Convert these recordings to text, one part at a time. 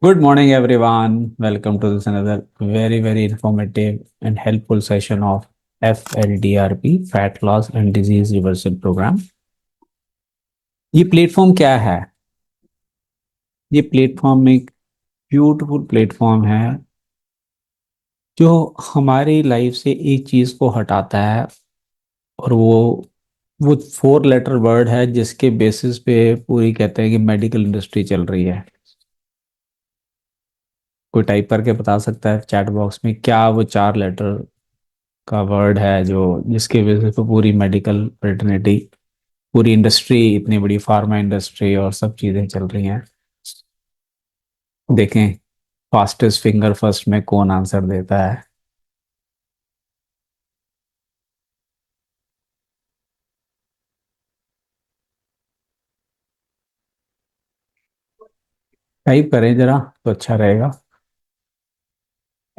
Good morning, everyone. Welcome to this another very informative and helpful session of FLDRP, Fat Loss and Disease Reversal Program. ये platform क्या है? ये platform एक beautiful platform है जो हमारी लाइफ से एक चीज को हटाता है। और वो 4 लेटर वर्ड है जिसके बेसिस पे पूरी कहते हैं कि मेडिकल इंडस्ट्री चल रही है। कोई टाइप करके बता सकता है चैट बॉक्स में क्या वो 4 लेटर का वर्ड है जो जिसके वजह से पूरी मेडिकल फ्रेटर्निटी, पूरी इंडस्ट्री, इतनी बड़ी फार्मा इंडस्ट्री और सब चीजें चल रही हैं। देखें फास्टेस्ट फिंगर फर्स्ट में कौन आंसर देता है। टाइप करें जरा तो अच्छा रहेगा।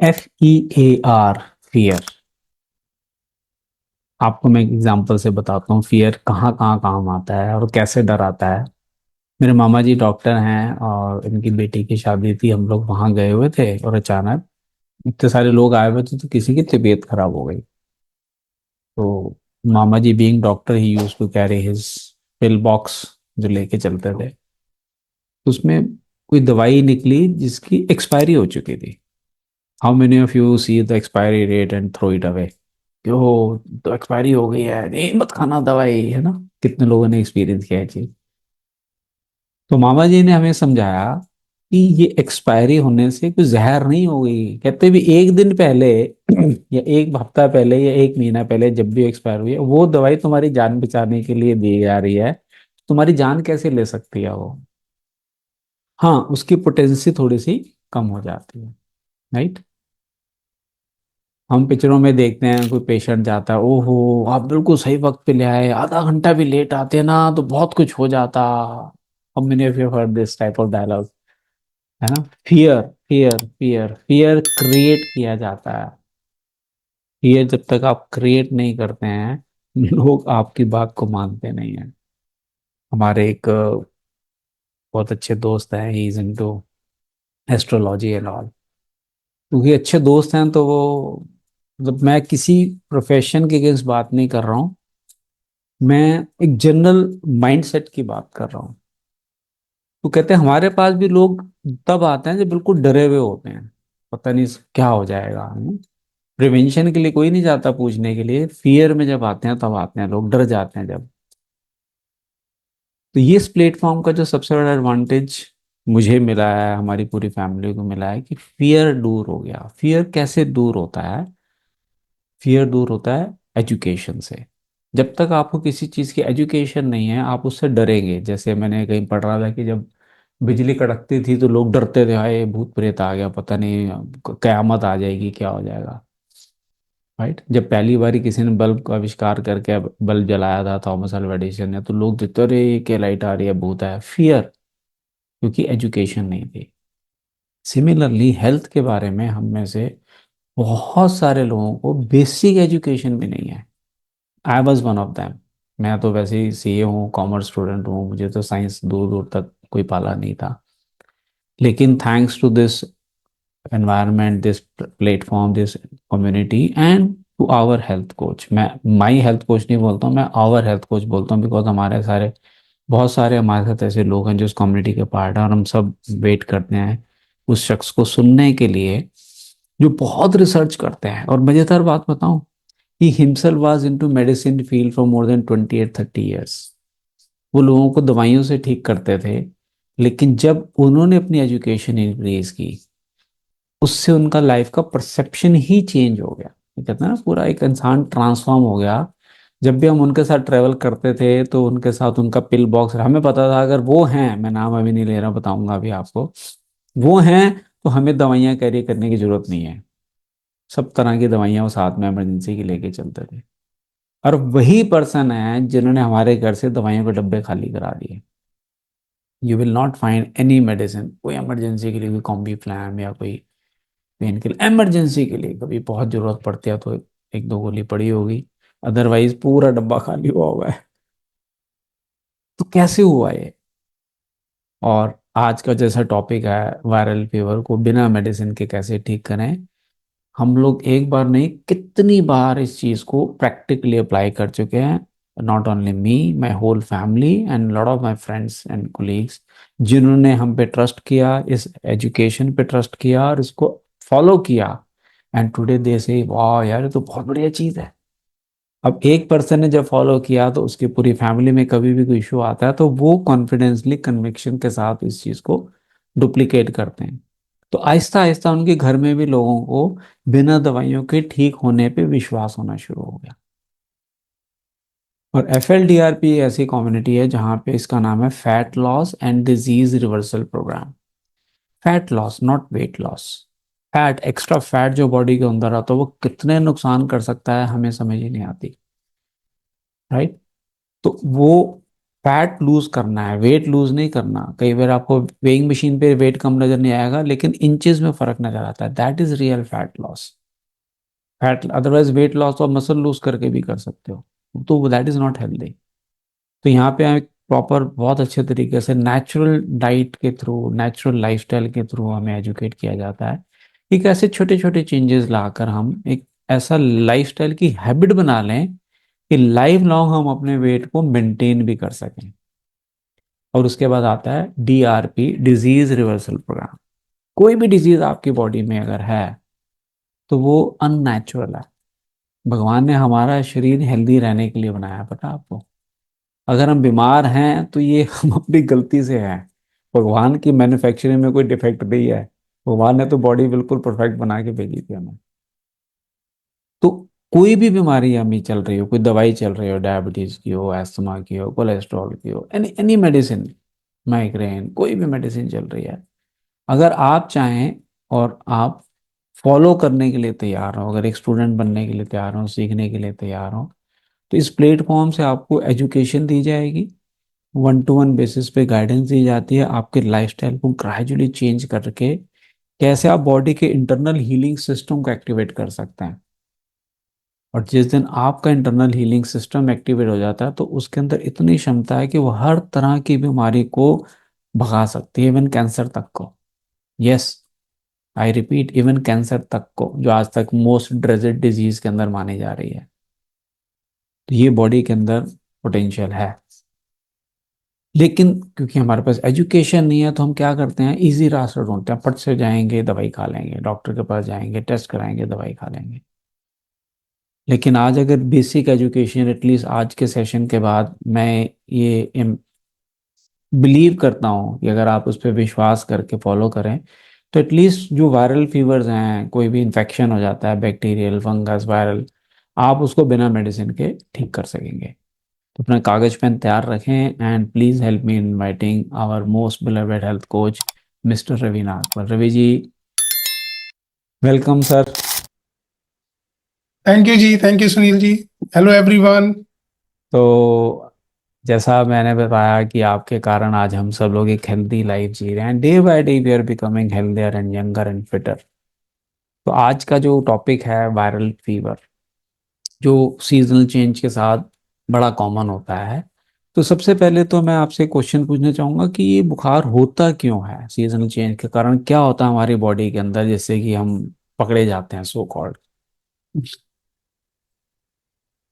FEAR, fear. आपको मैं एग्जांपल से बताता हूँ फियर कहाँ कहाँ काम आता है और कैसे डर आता है। मेरे मामा जी डॉक्टर हैं और इनकी बेटी की शादी थी, हम लोग वहां गए हुए थे और अचानक इतने सारे लोग आए हुए थे तो किसी की तबीयत खराब हो गई। तो मामा जी बीइंग डॉक्टर ही use to carry his pill box जो लेके चलते थे। तो उसमें कोई दवाई निकली जिसकी एक्सपायरी हो चुकी थी। How many of you see the expiry date and throw it away? क्यों? तो एक्सपायरी हो गई है, नहीं मत खाना दवाई, है ना? कितने लोगों ने एक्सपीरियंस किया है चीज। तो मामा जी ने हमें समझाया कि ये एक्सपायरी होने से कोई जहर नहीं हो गई। कहते भी एक दिन पहले या एक हफ्ता पहले या एक महीना पहले जब भी एक्सपायर हुई है वो दवाई तुम्हारी जान बचाने के लिए दी जा रही है। तुम्हारी जान कैसे ले सकती है वो? हाँ, उसकी पोटेंसी थोड़ी सी कम हो जाती है। राइट। हम पिक्चरों में देखते हैं कोई पेशेंट जाता है, ओहो आप बिल्कुल सही वक्त पे ले आए, आधा घंटा भी लेट आते ना तो बहुत कुछ हो जाता। हम मैंने heard this type of dialogue, है ना? Fear fear fear fear create किया जाता है। फियर जब तक आप क्रिएट नहीं करते हैं लोग आपकी बात को मानते नहीं है। हमारे एक बहुत अच्छे दोस्त हैं, he is into astrology and all. क्योंकि अच्छे दोस्त हैं तो वो, मतलब मैं किसी प्रोफेशन के अगेंस्ट बात नहीं कर रहा हूँ, मैं एक जनरल माइंडसेट की बात कर रहा हूँ। तो कहते हैं हमारे पास भी लोग तब आते हैं जब बिल्कुल डरे हुए होते हैं, पता नहीं क्या हो जाएगा। प्रिवेंशन के लिए कोई नहीं जाता पूछने के लिए, फियर में जब आते हैं तब आते हैं लोग, डर जाते हैं जब। तो ये इस प्लेटफॉर्म का जो सबसे बड़ा एडवांटेज मुझे मिला है, हमारी पूरी फैमिली को मिला है कि फियर दूर हो गया। फियर कैसे दूर होता है? फियर दूर होता है एजुकेशन से। जब तक आपको किसी चीज़ की एजुकेशन नहीं है आप उससे डरेंगे। जैसे मैंने कहीं पढ़ रहा था कि जब बिजली कड़कती थी तो लोग डरते थे, हाय भूत प्रेत आ गया, पता नहीं कयामत आ जाएगी, क्या हो जाएगा। राइट। जब पहली बार किसी ने बल्ब का आविष्कार करके बल्ब जलाया था, थॉमस अल्वा एडिसन ने, तो लोग देखते अरे ये क्या लाइट आ रही है, भूत है। फियर, क्योंकि एजुकेशन नहीं थी। सिमिलरली हेल्थ के बारे में हम में से बहुत सारे लोगों को बेसिक एजुकेशन भी नहीं है। I was one of them. मैं तो वैसे ही सीए हूँ, कॉमर्स स्टूडेंट हूँ, मुझे तो साइंस दूर दूर तक कोई पाला नहीं था। लेकिन thanks to this environment, this platform, this community and to our health coach, मैं माई हेल्थ कोच नहीं बोलता हूँ, मैं आवर हेल्थ कोच बोलता हूँ। बिकॉज हमारे सारे, बहुत सारे हमारे साथ ऐसे लोग हैं जो इस कम्युनिटी के पार्ट हैं और हम सब वेट करते हैं उस शख्स को सुनने के लिए जो बहुत रिसर्च करते हैं। और मजेदार बात बताऊं, he himself was into medicine field for more than 28-30 years। वो लोगों को दवाइयों से ठीक करते थे, लेकिन जब उन्होंने अपनी एजुकेशन इंक्रीज की उससे उनका लाइफ का परसेप्शन ही चेंज हो गया। ये कहते हैं ना, पूरा एक इंसान ट्रांसफॉर्म हो गया। जब भी हम उनके साथ ट्रेवल करते थे तो उनके साथ उनका पिल बॉक्स, हमें पता था अगर वो हैं, मैं नाम अभी नहीं ले रहा, बताऊंगा अभी आपको, वो हैं तो हमें दवाइयाँ कैरी करने की जरूरत नहीं है। सब तरह की दवाइयाँ वो साथ में इमरजेंसी की लेके चलते थे। और वही पर्सन है जिन्होंने हमारे घर से दवाइयों के डब्बे खाली करा दिए। You will not find any medicine, कोई इमरजेंसी के लिए कोई कॉम्बी फ्लैम या कोई पेन किलर, इमरजेंसी के लिए कभी बहुत जरूरत पड़ती है तो एक दो गोली पड़ी होगी, अदरवाइज पूरा डब्बा खाली हुआ हुआ है। तो कैसे हुआ ये? और आज का जैसा टॉपिक है, वायरल फीवर को बिना मेडिसिन के कैसे ठीक करें। हम लोग एक बार नहीं, कितनी बार इस चीज़ को प्रैक्टिकली अप्लाई कर चुके हैं। Not only me, my whole family and lot of my friends and colleagues, जिन्होंने हम पे ट्रस्ट किया, इस एजुकेशन पे ट्रस्ट किया और इसको फॉलो किया। एंड टुडे दे से वाह यार, ये तो बहुत बढ़िया चीज़ है। अब एक पर्सन ने जब फॉलो किया तो उसकी पूरी फैमिली में कभी भी कोई इशू आता है तो वो कॉन्फिडेंसली कन्विक्शन के साथ इस चीज़ को डुप्लीकेट करते हैं। तो आहिस्ता आहिस्ता उनके घर में भी लोगों को बिना दवाइयों के ठीक होने पे विश्वास होना शुरू हो गया। और FLDRP ऐसी कम्युनिटी है जहाँ पे इसका नाम है fat loss and disease reversal program. Fat loss, not weight loss. Fat, extra fat जो बॉडी के अंदर आता है वो कितने नुकसान कर सकता है हमें समझ ही नहीं आती, राइट। तो वो फैट लूज करना है, वेट लूज नहीं करना। कई बार आपको वेइंग मशीन पे वेट कम नजर नहीं आएगा लेकिन इंचेस में फर्क नजर आता है, that is real fat loss. Fat, otherwise weight loss तो आप मसल लूज करके भी कर सकते हो, तो दैट इज नॉट हेल्दी। तो यहाँ पे हमें प्रॉपर बहुत अच्छे तरीके से नेचुरल डाइट के थ्रू, नेचुरल लाइफस्टाइल के थ्रू हमें एजुकेट किया जाता है कि कैसे छोटे छोटे चेंजेस लाकर हम एक ऐसा लाइफस्टाइल की हैबिट बना लें कि लाइफ लॉन्ग हम अपने वेट को मेंटेन भी कर सकें। और उसके बाद आता है DRP, डिजीज रिवर्सल प्रोग्राम। कोई भी डिजीज आपकी बॉडी में अगर है तो वो अननेचुरल है। भगवान ने हमारा शरीर हेल्दी रहने के लिए बनाया है, पता है आपको। अगर हम बीमार हैं तो ये हम अपनी गलती से हैं। भगवान की मैन्युफैक्चरिंग में कोई डिफेक्ट नहीं है। भगवान ने तो बॉडी बिल्कुल परफेक्ट बना के भेजी थी हमें। तो कोई भी बीमारी हमें चल रही हो, कोई दवाई चल रही हो, डायबिटीज की हो, एस्थमा की हो, कोलेस्ट्रॉल की हो, एनी एनी मेडिसिन, माइग्रेन, कोई भी मेडिसिन चल रही है, अगर आप चाहें और आप फॉलो करने के लिए तैयार हो, अगर एक स्टूडेंट बनने के लिए तैयार हो, सीखने के लिए तैयार हो, तो इस प्लेटफॉर्म से आपको एजुकेशन दी जाएगी। 1 to 1 बेसिस पे गाइडेंस दी जाती है, आपके लाइफस्टाइल को ग्रेजुअली चेंज करके कैसे आप बॉडी के इंटरनल हीलिंग सिस्टम को एक्टिवेट कर सकते हैं। और जिस दिन आपका इंटरनल हीलिंग सिस्टम एक्टिवेट हो जाता है तो उसके अंदर इतनी क्षमता है कि वो हर तरह की बीमारी को भगा सकती है, इवन कैंसर तक को। Yes, I repeat, even cancer तक को, जो आज तक मोस्ट ड्रेजेड डिजीज के अंदर मानी जा रही है। तो ये बॉडी के अंदर पोटेंशियल है। लेकिन क्योंकि हमारे पास एजुकेशन नहीं है तो हम क्या करते हैं, इजी रास्ता ढूंढते हैं, फट से जाएंगे दवाई खा लेंगे, डॉक्टर के पास जाएंगे, टेस्ट कराएंगे, दवाई खा लेंगे। लेकिन आज अगर बेसिक एजुकेशन, एटलीस्ट आज के सेशन के बाद, मैं ये बिलीव करता हूँ कि अगर आप उस पर विश्वास करके फॉलो करें तो एटलीस्ट जो वायरल फीवर्स हैं, कोई भी इन्फेक्शन हो जाता है, बैक्टीरियल, फंगस, वायरल, आप उसको बिना मेडिसिन के ठीक कर सकेंगे। तो अपना कागज पेन तैयार रखें and please help me in inviting our most beloved health coach mister Ravi Nagpal. Ravi ji, welcome sir. Thank you जी, thank you Sunil ji. Hello everyone. तो जैसा मैंने बताया कि आपके कारण आज हम सब लोग एक हेल्दी लाइफ जी रहे हैं, day by day we are becoming healthier and younger and fitter. तो आज का जो टॉपिक है वायरल फीवर, जो सीजनल चेंज के साथ बड़ा कॉमन होता है। तो सबसे पहले तो मैं आपसे क्वेश्चन पूछना चाहूंगा कि ये बुखार होता क्यों है, सीजनल चेंज के कारण क्या होता है हमारी बॉडी के अंदर, जिससे कि हम पकड़े जाते हैं, सो कॉल्ड।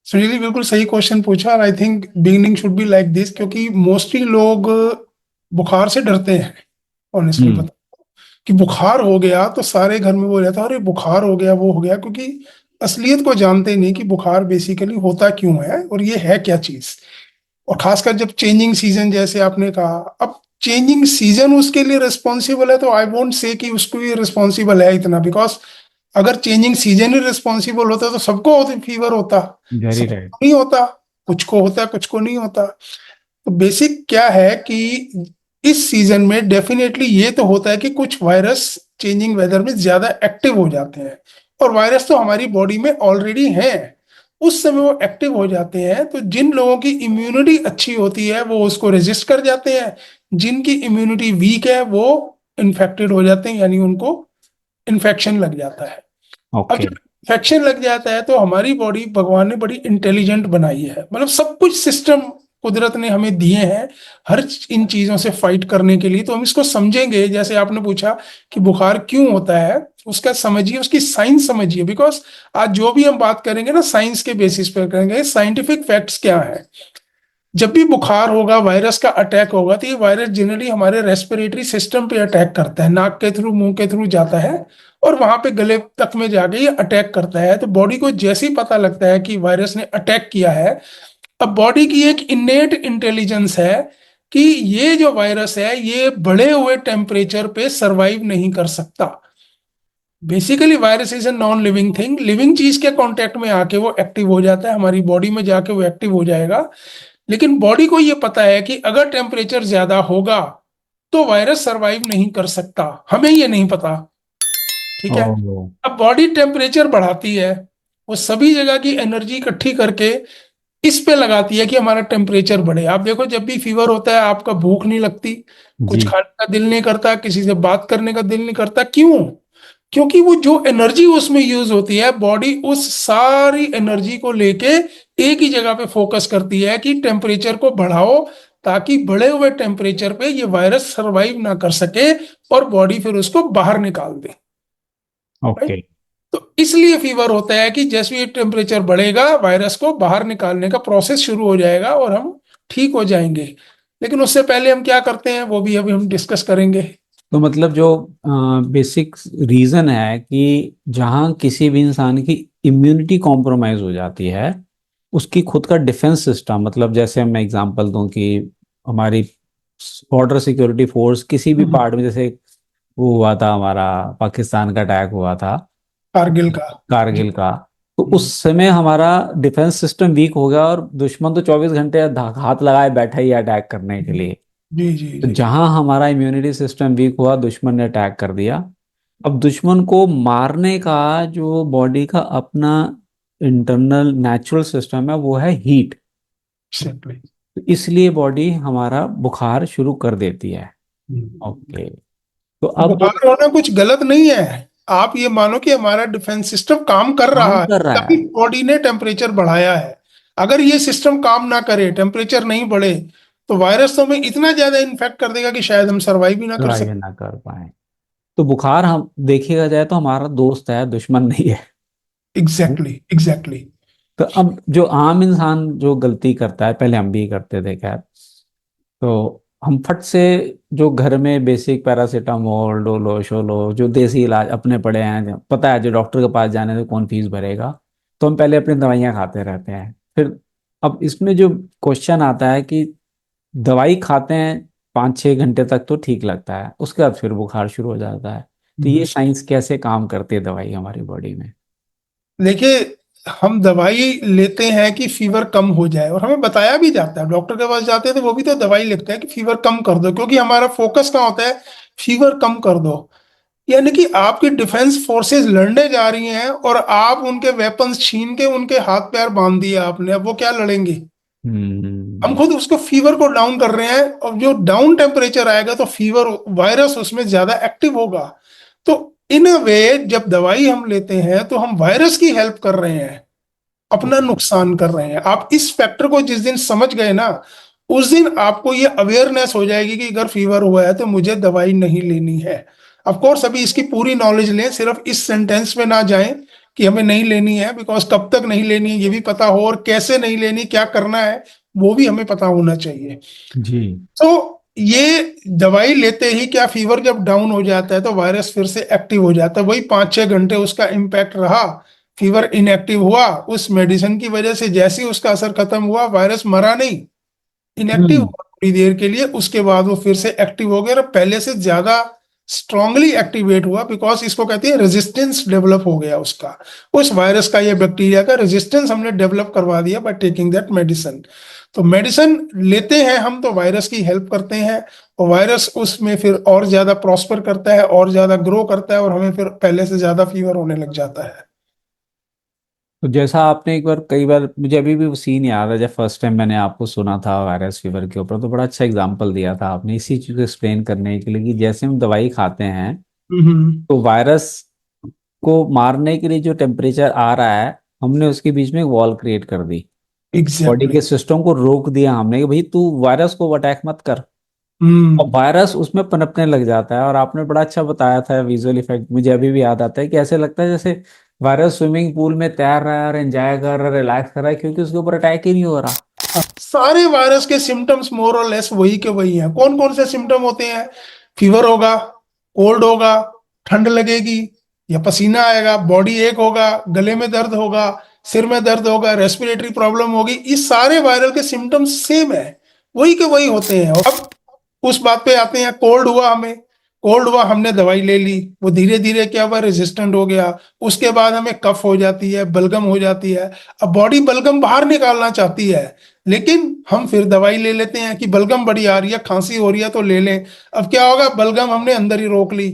सुनील जी बिल्कुल सही क्वेश्चन पूछा और I think beginning should be like this, क्योंकि मोस्टली लोग बुखार से डरते हैं। ऑनेस्टली हम्म। बता कि बुखार हो गया तो सारे घर में वो रहता है, अरे बुखार हो गया, वो हो गया, क्योंकि असलियत को जानते ही नहीं कि बुखार बेसिकली होता क्यों है और ये है क्या चीज। और खासकर जब चेंजिंग सीजन जैसे आपने कहा, अब चेंजिंग सीजन उसके लिए रिस्पॉन्सिबल है तो आई वोंट से कि उसको ये रिस्पॉन्सिबल है इतना, बिकॉज अगर चेंजिंग सीजन ही रिस्पॉन्सिबल होता तो सबको फीवर होता। Very right. सबको नहीं होता, कुछ को होता है, कुछ को नहीं होता। तो बेसिक क्या है कि इस सीजन में डेफिनेटली ये तो होता है कि कुछ वायरस चेंजिंग वेदर में ज्यादा एक्टिव हो जाते हैं। और वायरस तो हमारी बॉडी में ऑलरेडी हैं, उस समय वो एक्टिव हो जाते हैं। तो जिन लोगों की इम्यूनिटी अच्छी होती है वो उसको रेजिस्ट कर जाते हैं, जिनकी इम्यूनिटी वीक है वो इन्फेक्टेड हो जाते हैं, यानी उनको इन्फेक्शन लग जाता है। अब ओके। जब इन्फेक्शन लग जाता है तो हमारी बॉडी भगवान ने बड़ी इंटेलिजेंट बनाई है, मतलब सब कुछ सिस्टम कुदरत ने हमें दिए हैं हर इन चीजों से फाइट करने के लिए, तो हम इसको समझेंगे। जैसे आपने पूछा कि बुखार क्यों होता है, उसका समझिए, उसकी साइंस समझिए, बिकॉज आज जो भी हम बात करेंगे ना साइंस के बेसिस पर करेंगे, साइंटिफिक फैक्ट्स क्या है। जब भी बुखार होगा, वायरस का अटैक होगा, तो ये वायरस जनरली हमारे रेस्पिरेटरी सिस्टम पे अटैक करता है, नाक के थ्रू, मुंह के थ्रू जाता है और वहां पे गले तक में जाके ये अटैक करता है। तो बॉडी को जैसे ही पता लगता है कि वायरस ने अटैक किया है, अब बॉडी की एक इनेट इंटेलिजेंस है कि ये जो वायरस है ये बढ़े हुए टेम्परेचर पे सरवाइव नहीं कर सकता। Basically virus is a non living thing, living चीज के कांटेक्ट में आके वो एक्टिव हो जाता है, हमारी बॉडी में जाके वो एक्टिव हो जाएगा। लेकिन बॉडी को ये पता है कि अगर टेम्परेचर ज्यादा होगा तो वायरस सरवाइव नहीं कर सकता, हमें ये नहीं पता। ठीक है। ओह। अब बॉडी टेम्परेचर बढ़ाती है, वो सभी जगह की एनर्जी इकट्ठी करके इस पे लगाती है कि हमारा टेम्परेचर बढ़े। आप देखो जब भी फीवर होता है आपका भूख नहीं लगती, कुछ जी। खाने का दिल नहीं करता, किसी से बात करने का दिल नहीं करता, क्यों? क्योंकि वो जो एनर्जी उसमें यूज होती है, बॉडी उस सारी एनर्जी को लेके एक ही जगह पे फोकस करती है कि टेम्परेचर को बढ़ाओ, ताकि बढ़े हुए टेम्परेचर पे ये वायरस सरवाइव ना कर सके और बॉडी फिर उसको बाहर निकाल दे। ओके। राइट। तो इसलिए फीवर होता है कि जैसे ही टेम्परेचर बढ़ेगा वायरस को बाहर निकालने का प्रोसेस शुरू हो जाएगा और हम ठीक हो जाएंगे। लेकिन उससे पहले हम क्या करते हैं वो भी अभी हम डिस्कस करेंगे। तो मतलब जो बेसिक रीजन है कि जहाँ किसी भी इंसान की इम्यूनिटी कॉम्प्रोमाइज हो जाती है, उसकी खुद का डिफेंस सिस्टम, मतलब जैसे मैं एग्जांपल दूं कि हमारी बॉर्डर सिक्योरिटी फोर्स किसी भी हम्म। पार्ट में, जैसे वो हुआ था हमारा पाकिस्तान का अटैक हुआ था, कारगिल का। जी। कारगिल का, तो हम्म। उस समय हमारा डिफेंस सिस्टम वीक हो गया और दुश्मन तो 24 घंटे हाथ लगाए बैठा ही अटैक करने के लिए। जी जी तो जी। जहां हमारा इम्यूनिटी सिस्टम वीक हुआ, दुश्मन ने अटैक कर दिया। अब दुश्मन को मारने का जो बॉडी का अपना इंटरनल नेचुरल सिस्टम है वो है हीट। सिंपली। तो इसलिए बॉडी हमारा बुखार शुरू कर देती है। ओके। तो अब जो बुखार होना कुछ गलत नहीं है। आप ये मानो कि हमारा डिफेंस सिस्टम काम कर काम रहा है, कर रहा तभी है, बॉडी ने टेम्परेचर बढ़ाया है। अगर ये सिस्टम काम ना करे, टेम्परेचर नहीं बढ़े, तो वायरस तो हमें इतना ज्यादा इन्फेक्ट कर देगा कि शायद हम सरवाइव भी ना कर सर्वाइव सकें। ना कर पाए। तो बुखार हम देखिएगा जाए तो हमारा दोस्त है, दुश्मन नहीं है। Exactly exactly. तो अब जो आम इंसान जो गलती करता है, पहले हम भी करते थे खैर, तो हम फट से जो घर में बेसिक पैरासीटामोल, डोलो शोलो, जो देसी इलाज अपने पड़े हैं, जो पता है जो डॉक्टर के पास जाने से कौन फीस भरेगा, तो हम पहले अपनी दवाइयाँ खाते रहते हैं। फिर अब इसमें जो क्वेश्चन आता है कि दवाई खाते हैं 5-6 घंटे तक तो ठीक लगता है, उसके बाद फिर बुखार शुरू हो जाता है। तो ये साइंस कैसे काम करती है दवाई हमारी बॉडी में? देखिए, हम दवाई लेते हैं कि फीवर कम हो जाए, और हमें बताया भी जाता है, डॉक्टर के पास जाते हैं तो वो भी तो दवाई लिखते हैं कि फीवर कम कर दो, क्योंकि हमारा फोकस कहाँ होता है, फीवर कम कर दो। यानी कि आपकी डिफेंस फोर्सेस लड़ने जा रही हैं और आप उनके वेपन्स छीन के उनके हाथ पैर बांध दिए आपने, अब वो क्या लड़ेंगे। हम हम्म। खुद उसको फीवर को डाउन कर रहे हैं, और जो डाउन टेम्परेचर आएगा तो फीवर वायरस उसमें ज्यादा एक्टिव होगा। तो इन अ वे जब दवाई हम लेते हैं तो हम वायरस की हेल्प कर रहे हैं, अपना नुकसान कर रहे हैं। आप इस फैक्टर को जिस दिन समझ गए ना, उस दिन आपको ये अवेयरनेस हो जाएगी कि अगर फीवर हुआ है तो मुझे दवाई नहीं लेनी है। ऑफ कोर्स अभी इसकी पूरी नॉलेज लें, सिर्फ इस सेंटेंस में ना जाएं कि हमें नहीं लेनी है, बिकॉज कब तक नहीं लेनी है ये भी पता हो, और कैसे नहीं लेनी, क्या करना है वो भी हमें पता होना चाहिए। जी। तो ये दवाई लेते ही क्या, फीवर जब डाउन हो जाता है तो वायरस फिर से एक्टिव हो जाता है, वही 5-6 घंटे उसका इम्पैक्ट रहा, फीवर इनएक्टिव हुआ, उस मेडिसिन की वजह से जैसे ही उसका असर खत्म हुआ, वायरस मरा नहीं, इनएक्टिव हम्म। हुआ थोड़ी देर के लिए, उसके बाद वो फिर से एक्टिव हो गया और पहले से ज्यादा स्ट्रांगली एक्टिवेट हुआ, बिकॉज इसको कहते हैं रेजिस्टेंस डेवलप हो गया उसका, उस वायरस का या बैक्टीरिया का रेजिस्टेंस हमने डेवलप करवा दिया बाय टेकिंग दैट मेडिसिन। तो मेडिसिन लेते हैं हम तो वायरस की हेल्प करते हैं, और वायरस उसमें फिर और ज्यादा प्रॉस्पर करता है, और ज्यादा ग्रो करता है, और हमें फिर पहले से ज्यादा फीवर होने लग जाता है। तो जैसा आपने एक बार, कई बार मुझे अभी भी वो सीन याद है जब फर्स्ट टाइम मैंने आपको सुना था वायरस फीवर के ऊपर, तो बड़ा अच्छा एग्जांपल दिया था आपने इसी चीज को एक्सप्लेन करने के लिए कि जैसे हम दवाई खाते हैं हम्म। तो वायरस को मारने के लिए जो टेम्परेचर आ रहा है, हमने उसके बीच में एक वॉल क्रिएट कर दी। Body exactly. के सिस्टम को रोक दिया हमने कि भाई तू वायरस को अटैक मत कर, और हम्म। वायरस उसमें पनपने लग जाता है। और आपने बड़ा अच्छा बताया था विजुअल इफेक्ट, मुझे अभी भी याद आता है कि ऐसे लगता है जैसे वायरस स्विमिंग पूल में तैर रहा है और एंजॉय कर रहा है, रिलैक्स कर रहा है, क्योंकि उसके ऊपर अटैक ही नहीं हो रहा। सारे वायरस के सिम्टम्स मोर और लेस वही के वही हैं। कौन कौन से सिम्टम होते हैं? फीवर होगा, कोल्ड होगा, ठंड लगेगी या पसीना आएगा, बॉडी एक होगा, गले में दर्द होगा, सिर में दर्द होगा, रेस्पिरेटरी प्रॉब्लम होगी। ये सारे वायरल के सिम्टम्स सेम है, वही के वही होते हैं। अब उस बात पे आते हैं, कोल्ड हुआ हमें, कोल्ड हुआ, हमने दवाई ले ली, वो धीरे धीरे क्या हुआ, रेजिस्टेंट हो गया। उसके बाद हमें कफ हो जाती है, बलगम हो जाती है। अब बॉडी बलगम बाहर निकालना चाहती है, लेकिन हम फिर दवाई ले लेते हैं कि बलगम बड़ी आ रही है, खांसी हो रही है तो ले लें। अब क्या होगा, बलगम हमने अंदर ही रोक ली।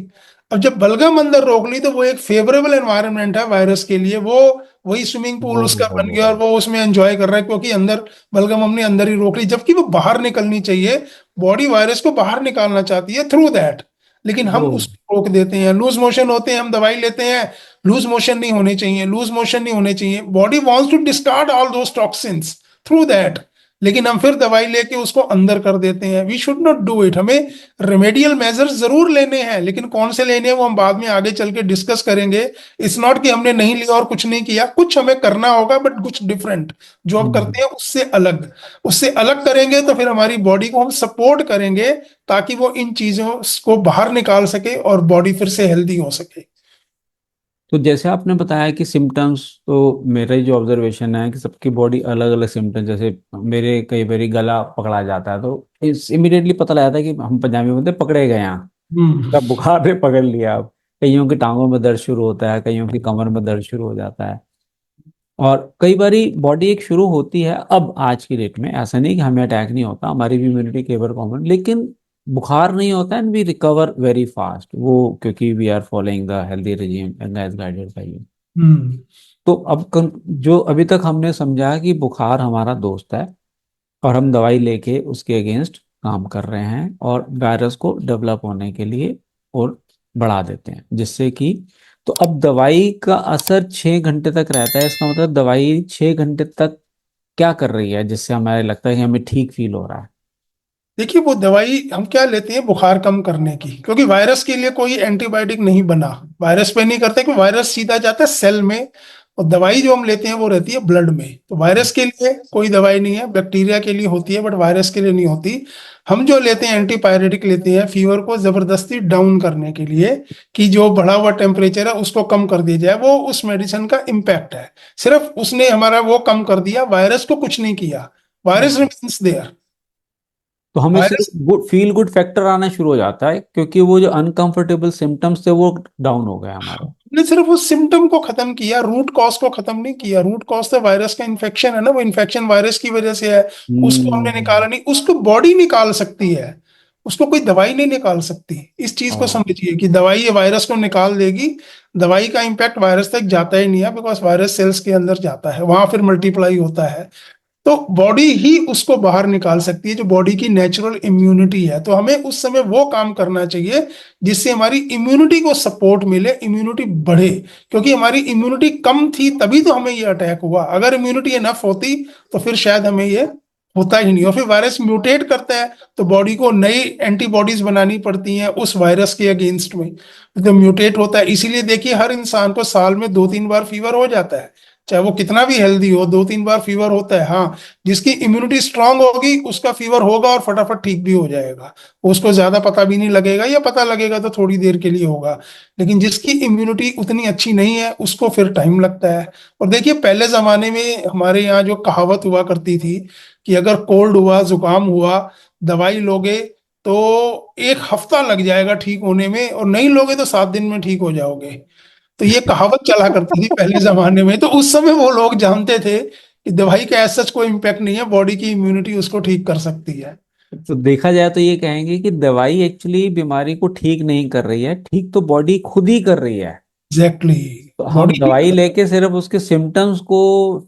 अब जब बलगम अंदर रोक ली तो वो एक फेवरेबल एनवायरनमेंट है वायरस के लिए, वो वही स्विमिंग पूल उसका बन गया और वो वो उसमें एंजॉय कर रहा है, क्योंकि अंदर बलगम हमने अंदर ही रोक ली, जबकि वो बाहर निकलनी चाहिए। बॉडी वायरस को बाहर निकालना चाहती है थ्रू दैट, लेकिन हम वो उसको रोक देते हैं। लूज मोशन होते हैं, हम दवाई लेते हैं, लूज मोशन नहीं होने चाहिए, लूज मोशन नहीं होने चाहिए। Body wants to discard all those toxins through that, लेकिन हम फिर दवाई लेके उसको अंदर कर देते हैं। We should not do it. हमें रेमेडियल मेजर्स जरूर लेने हैं, लेकिन कौन से लेने हैं वो हम बाद में आगे चल के डिस्कस करेंगे। इट्स नॉट कि हमने नहीं लिया और कुछ नहीं किया, कुछ हमें करना होगा, बट कुछ डिफरेंट जो हम हम्म। करते हैं उससे अलग। उससे अलग करेंगे तो फिर हमारी बॉडी को हम सपोर्ट करेंगे, ताकि वो इन चीजों को बाहर निकाल सके और बॉडी फिर से हेल्दी हो सके। तो जैसे आपने बताया कि सिम्टम्स, तो मेरा ही जो ऑब्जर्वेशन है कि सबकी बॉडी अलग अलग सिम्टम्स, जैसे मेरे कई बार गला पकड़ा जाता है तो इस इमीडिएटली पता लग जाता है कि हम पंजाबी में बोलते हैं पकड़े गए यहाँ, हम्म। का बुखार ने पकड़ लिया। अब कईयों की टांगों में दर्द शुरू होता है, कईयों की कमर में दर्द शुरू हो जाता है। और कई बारी बॉडी एक शुरू होती है, अब आज की डेट में ऐसा नहीं कि हमें अटैक नहीं होता, हमारी भी इम्यूनिटी कई बार कॉमन, लेकिन बुखार नहीं होता and we recover very fast, वो क्योंकि we are following the healthy regime as guided by you. Hmm. तो अब जो अभी तक हमने समझा कि बुखार हमारा दोस्त है और हम दवाई लेके उसके अगेंस्ट काम कर रहे हैं और वायरस को डेवलप होने के लिए और बढ़ा देते हैं, जिससे कि, तो अब दवाई का असर 6 घंटे तक रहता है, इसका मतलब दवाई 6 घंटे तक क्या कर रही है जिससे हमें लगता है कि हमें ठीक फील हो रहा है। देखिए, वो दवाई हम क्या लेते हैं बुखार कम करने की, क्योंकि वायरस के लिए कोई एंटीबायोटिक नहीं बना। वायरस पे नहीं करते, कि वायरस सीधा जाता है सेल में, और दवाई जो हम लेते हैं वो रहती है ब्लड में। तो वायरस के लिए कोई दवाई नहीं है, बैक्टीरिया के लिए होती है, बट वायरस के लिए नहीं होती। हम जो लेते हैं एंटीपायरेटिक लेते हैं फीवर को जबरदस्ती डाउन करने के लिए, कि जो बढ़ा हुआ टेम्परेचर है उसको कम कर दिया जाए। वो उस मेडिसिन का इम्पैक्ट है, सिर्फ उसने हमारा वो कम कर दिया, वायरस को कुछ नहीं किया। Virus remains there. तो हमें सिर्फ virus good feel good factor आना शुरू हो जाता है, क्योंकि वो जो अनकंफर्टेबल सिम्टम्स थे वो डाउन हो गए हमारे। ने सिर्फ उस सिम्टम को खत्म किया, रूट कॉज को खत्म नहीं किया। रूट कॉज तो वायरस का इन्फेक्शन है ना, वो इन्फेक्शन वायरस की वजह से है। उसको हमने निकाला हम्म। नहीं, उसको बॉडी निकाल सकती है, उसको कोई दवाई नहीं निकाल सकती। इस चीज को हाँ। समझिए कि दवाई ये वायरस को निकाल देगी। दवाई का इम्पैक्ट वायरस तक जाता ही नहीं है, बिकॉज वायरस सेल्स के अंदर जाता है, वहां फिर मल्टीप्लाई होता है। तो बॉडी ही उसको बाहर निकाल सकती है, जो बॉडी की नेचुरल इम्यूनिटी है। तो हमें उस समय वो काम करना चाहिए जिससे हमारी इम्यूनिटी को सपोर्ट मिले, इम्यूनिटी बढ़े। क्योंकि हमारी इम्यूनिटी कम थी तभी तो हमें ये अटैक हुआ। अगर इम्यूनिटी इनफ होती तो फिर शायद हमें ये होता ही नहीं। और फिर वायरस म्यूटेट करता है, तो बॉडी को नई एंटीबॉडीज बनानी पड़ती हैं उस वायरस के अगेंस्ट में। तो म्यूटेट होता है, इसीलिए देखिए हर इंसान को साल में 2-3 बार फीवर हो जाता है, चाहे वो कितना भी हेल्दी हो, 2-3 बार फीवर होता है। हाँ, जिसकी इम्यूनिटी स्ट्रांग होगी उसका फीवर होगा और फटाफट ठीक भी हो जाएगा, उसको ज्यादा पता भी नहीं लगेगा, या पता लगेगा तो थोड़ी देर के लिए होगा। लेकिन जिसकी इम्यूनिटी उतनी अच्छी नहीं है उसको फिर टाइम लगता है। और देखिए पहले जमाने में हमारे यहाँ जो कहावत हुआ करती थी, कि अगर कोल्ड हुआ, जुकाम हुआ, दवाई लोगे तो 1 हफ्ता लग जाएगा ठीक होने में, और नहीं लोगे तो 7 दिन में ठीक हो जाओगे। तो ये कहावत चला करती थी पहले जमाने में। तो उस समय वो लोग जानते थे कि दवाई का ऐसा कोई इम्पैक्ट नहीं है, बॉडी की इम्यूनिटी उसको ठीक कर सकती है। तो देखा जाए तो ये कहेंगे कि दवाई एक्चुअली बीमारी को ठीक नहीं कर रही है, ठीक तो बॉडी खुद ही कर रही है। एग्जैक्टली। तो हम बॉडी दवाई लेके सिर्फ उसके सिम्टम्स को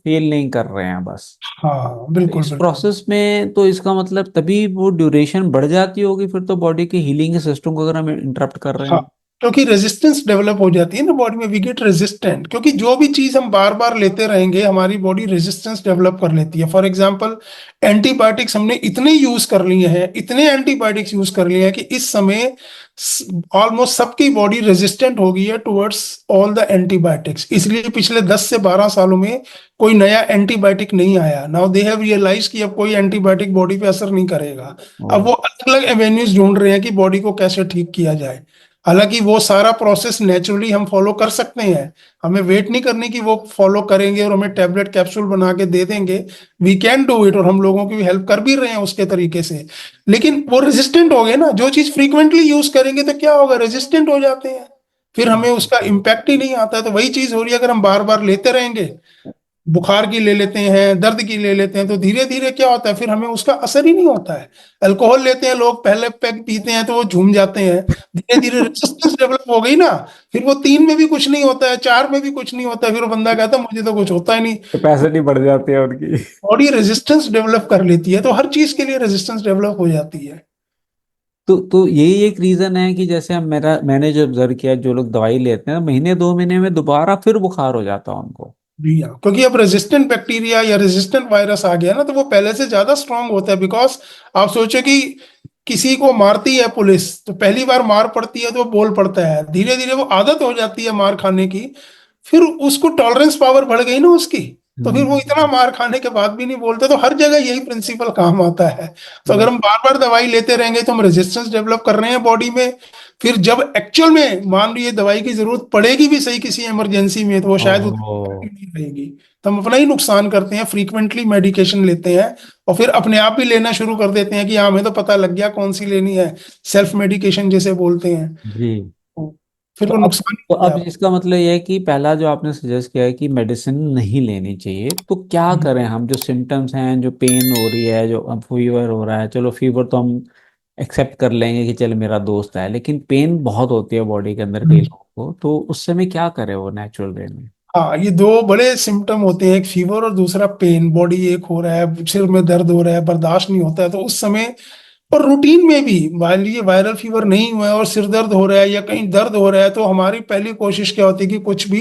फील नहीं कर रहे हैं बस। हाँ, तो बिल्कुल इस बिल्कुल। प्रोसेस में तो इसका मतलब तभी वो ड्यूरेशन बढ़ जाती होगी फिर तो, बॉडी की हीलिंग के सिस्टम को अगर हम इंटरप्ट कर रहे हाँ, हैं। क्योंकि रेजिस्टेंस डेवलप हो जाती है ना बॉडी में, वी गेट रेजिस्टेंट, क्योंकि जो भी चीज हम बार बार लेते रहेंगे हमारी बॉडी रेजिस्टेंस डेवलप कर लेती है। फॉर एग्जांपल, एंटीबायोटिक्स हमने इतने यूज कर लिए हैं, इतने एंटीबायोटिक्स यूज कर लिए हैं कि इस समय ऑलमोस्ट सबकी बॉडी रेजिस्टेंट हो गई है टुवर्ड्स ऑल द एंटीबायोटिक्स। इसलिए पिछले 10 से 12 सालों में कोई नया एंटीबायोटिक नहीं आया। नाउ दे हैव रियलाइज कि अब कोई एंटीबायोटिक बॉडी पे असर नहीं करेगा। अब ओ, वो अलग अलग एवेन्यूज ढूंढ रहे हैं कि बॉडी को कैसे ठीक किया जाए। हालांकि वो सारा प्रोसेस नेचुरली हम फॉलो कर सकते हैं, हमें वेट नहीं करनी कि वो फॉलो करेंगे और हमें टेबलेट कैप्सूल बना के दे देंगे। वी कैन डू इट, और हम लोगों की भी हेल्प कर भी रहे हैं उसके तरीके से। लेकिन वो रेजिस्टेंट हो गए ना, जो चीज फ्रीक्वेंटली यूज करेंगे तो क्या होगा, रेजिस्टेंट हो जाते हैं, फिर हमें उसका इम्पैक्ट ही नहीं आता है। तो वही चीज हो रही है, अगर हम बार बार लेते रहेंगे, बुखार की ले लेते हैं, दर्द की ले लेते हैं, तो धीरे धीरे क्या होता है, फिर हमें उसका असर ही नहीं होता है। अल्कोहल लेते हैं लोग, पहले पैक पीते हैं तो वो झूम जाते हैं, धीरे धीरे रेजिस्टेंस डेवलप हो गई ना, फिर वो 3 में भी कुछ नहीं होता है, 4 में भी कुछ नहीं होता है, फिर वो बंदा कहता है मुझे तो कुछ होता ही नहीं। कैपेसिटी बढ़ जाती है उनकी। बॉडी रेजिस्टेंस डेवलप कर लेती है, तो हर चीज के लिए रेजिस्टेंस डेवलप हो जाती है। तो यही एक रीजन है कि जैसे हम मैंने जो ऑब्जर्व किया, जो लोग दवाई लेते हैं महीने 2 महीने में दोबारा फिर बुखार हो जाता है उनको। जी हाँ, क्योंकि अब रेजिस्टेंट बैक्टीरिया या रेजिस्टेंट वायरस आ गया ना, तो वो पहले से ज्यादा स्ट्रांग होता है। बिकॉज आप सोचो कि किसी को मारती है पुलिस, तो पहली बार मार पड़ती है तो वो बोल पड़ता है, धीरे धीरे वो आदत हो जाती है मार खाने की, फिर उसको टॉलरेंस पावर बढ़ गई ना उसकी, तो फिर वो इतना हम्म। मार खाने के बाद भी नहीं बोलते। तो हर जगह यही प्रिंसिपल काम आता है। तो अगर बस। हम बार बार दवाई लेते रहेंगे तो हम रेजिस्टेंस डेवलप कर रहे हैं बॉडी में। फिर जब एक्चुअल में मान लीजिए दवाई की जरूरत पड़ेगी भी सही किसी इमरजेंसी में, तो वो शायद ओ, उतनी नहीं रहेगी। तो हम अपना ही नुकसान करते हैं, फ्रीक्वेंटली मेडिकेशन लेते हैं और फिर अपने आप ही लेना शुरू कर देते हैं कि हाँ हमें तो पता लग गया कौन सी लेनी है, सेल्फ मेडिकेशन जिसे बोलते हैं। जी। तो फिर तो वो अब नुकसान ही तो होता अब है। इसका मतलब यह है कि पहला जो आपने सजेस्ट किया है कि मेडिसिन नहीं लेनी चाहिए, तो क्या करें हम? जो सिम्टम्स हैं, जो पेन हो रही है, जो अब फीवर हो रहा है, चलो फीवर तो हम एक्सेप्ट कर लेंगे कि चल मेरा दोस्त है, लेकिन पेन बहुत होती है बॉडी के अंदर कई हम्म। लोगों को, तो उस समय क्या करे वो नेचुरल वे में? हाँ, ये दो बड़े सिम्टम होते हैं, एक फीवर और दूसरा पेन। बॉडी एक हो रहा है, सिर में दर्द हो रहा है, बर्दाश्त नहीं होता है, तो उस समय और रूटीन में भी मान लीजिए वायरल फीवर नहीं हुआ है और सिर दर्द हो रहा है या कहीं दर्द हो रहा है, तो हमारी पहली कोशिश क्या होती है कि कुछ भी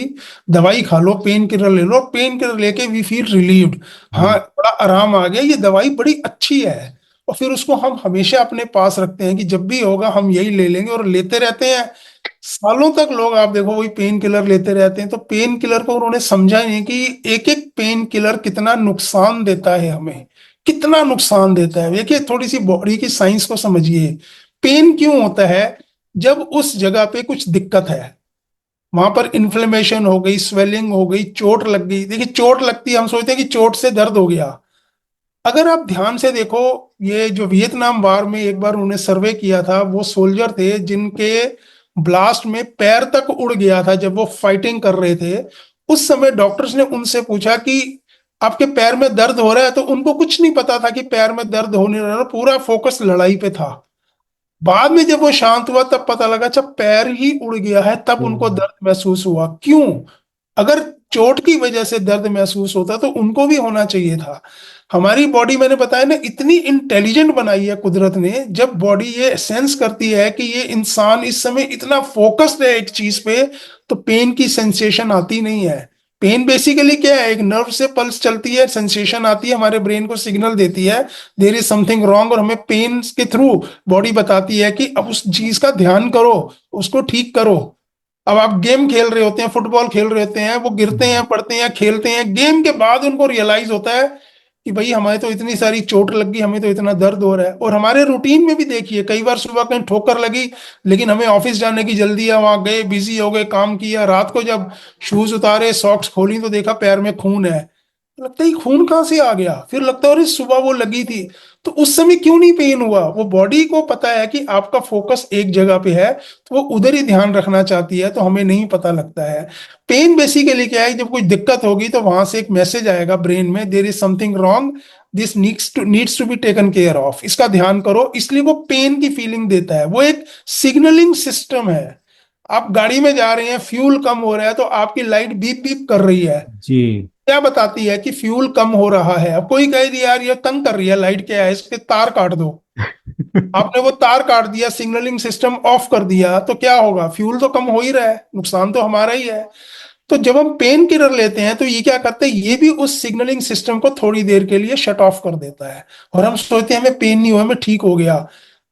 दवाई खा लो, पेन किलर ले लो, पेन किलर लेके वी फील रिलीव्ड, हाँ हाँ। बड़ा आराम आ गया, ये दवाई बड़ी अच्छी है। और फिर उसको हम हमेशा अपने पास रखते हैं कि जब भी होगा हम यही ले लेंगे, और लेते रहते हैं सालों तक। लोग आप देखो वही पेन किलर लेते रहते हैं। तो पेन किलर को उन्होंने समझा नहीं कि एक एक पेन किलर कितना नुकसान देता है हमें, कितना नुकसान देता है। देखिए थोड़ी सी बॉडी की साइंस को समझिए, पेन क्यों होता है, जब उस जगह पे कुछ दिक्कत है, वहां पर इन्फ्लेमेशन हो गई, स्वेलिंग हो गई, चोट लग गई। देखिए चोट लगती है, हम सोचते हैं कि चोट से दर्द हो गया। अगर आप ध्यान से देखो, ये जो वियतनाम वार में एक बार उन्होंने सर्वे किया था, वो सोल्जर थे जिनके ब्लास्ट में पैर तक उड़ गया था जब वो फाइटिंग कर रहे थे। उस समय डॉक्टर्स ने उनसे पूछा कि आपके पैर में दर्द हो रहा है, तो उनको कुछ नहीं पता था कि पैर में दर्द होने रहा, पूरा फोकस लड़ाई पे था। बाद में जब वो शांत हुआ तब पता लगा जब पैर ही उड़ गया है, तब उनको हम्म। दर्द महसूस हुआ। क्यों? अगर चोट की वजह से दर्द महसूस होता तो उनको भी होना चाहिए था। हमारी बॉडी, मैंने बताया ना, इतनी इंटेलिजेंट बनाई है कुदरत ने। जब बॉडी ये सेंस करती है कि ये इंसान इस समय इतना फोकस्ड है एक चीज पे, तो पेन की सेंसेशन आती नहीं है। पेन बेसिकली क्या है, एक नर्व से पल्स चलती है, सेंसेशन आती है, हमारे ब्रेन को सिग्नल देती है देयर इज समथिंग रॉन्ग, और हमें पेन के थ्रू बॉडी बताती है कि अब उस चीज का ध्यान करो, उसको ठीक करो। अब आप गेम खेल रहे होते हैं, फुटबॉल खेल रहे होते हैं, वो गिरते हैं, पड़ते हैं, खेलते हैं, गेम के बाद उनको रियलाइज होता है कि भाई हमें तो इतनी सारी चोट लग गई, हमें तो इतना दर्द हो रहा है। और हमारे रूटीन में भी देखिए, कई बार सुबह कहीं ठोकर लगी, लेकिन हमें ऑफिस जाने की जल्दी है, वहां गए, बिजी हो गए, काम किया, रात को जब शूज उतारे, सॉक्स खोली, तो देखा पैर में खून है। लगता है ये खून कहाँ से आ गया, फिर लगता है अरे सुबह वो लगी थी। तो उस समय क्यों नहीं पेन हुआ, वो बॉडी को पता है कि आपका फोकस एक जगह पे है, तो वो उधर ही ध्यान रखना चाहती है, तो हमें नहीं पता लगता है। पेन बेसिकली क्या है, जब कोई दिक्कत होगी तो वहां से एक मैसेज आएगा ब्रेन में, there is something wrong, this needs to be taken care of, इसका ध्यान करो। इसलिए वो पेन की फीलिंग देता है, वो एक सिग्नलिंग सिस्टम है। आप गाड़ी में जा रहे हैं, फ्यूल कम हो रहा है, तो आपकी लाइट बीप बीप कर रही है। जी। क्या बताती है कि फ्यूल कम हो रहा है। अब कोई कहे यार ये तंग कर रही है लाइट, क्या है इसके तार काट दो। आपने वो तार काट दिया, सिग्नलिंग सिस्टम ऑफ कर दिया, तो क्या होगा? फ्यूल तो कम हो ही रहा है, नुकसान तो हमारा ही है। तो जब हम पेन किलर लेते हैं तो ये क्या करते हैं, ये भी उस सिग्नलिंग सिस्टम को थोड़ी देर के लिए शट ऑफ कर देता है। और हम सोचते हैं हमें पेन नहीं हुआ, हमें ठीक हो गया।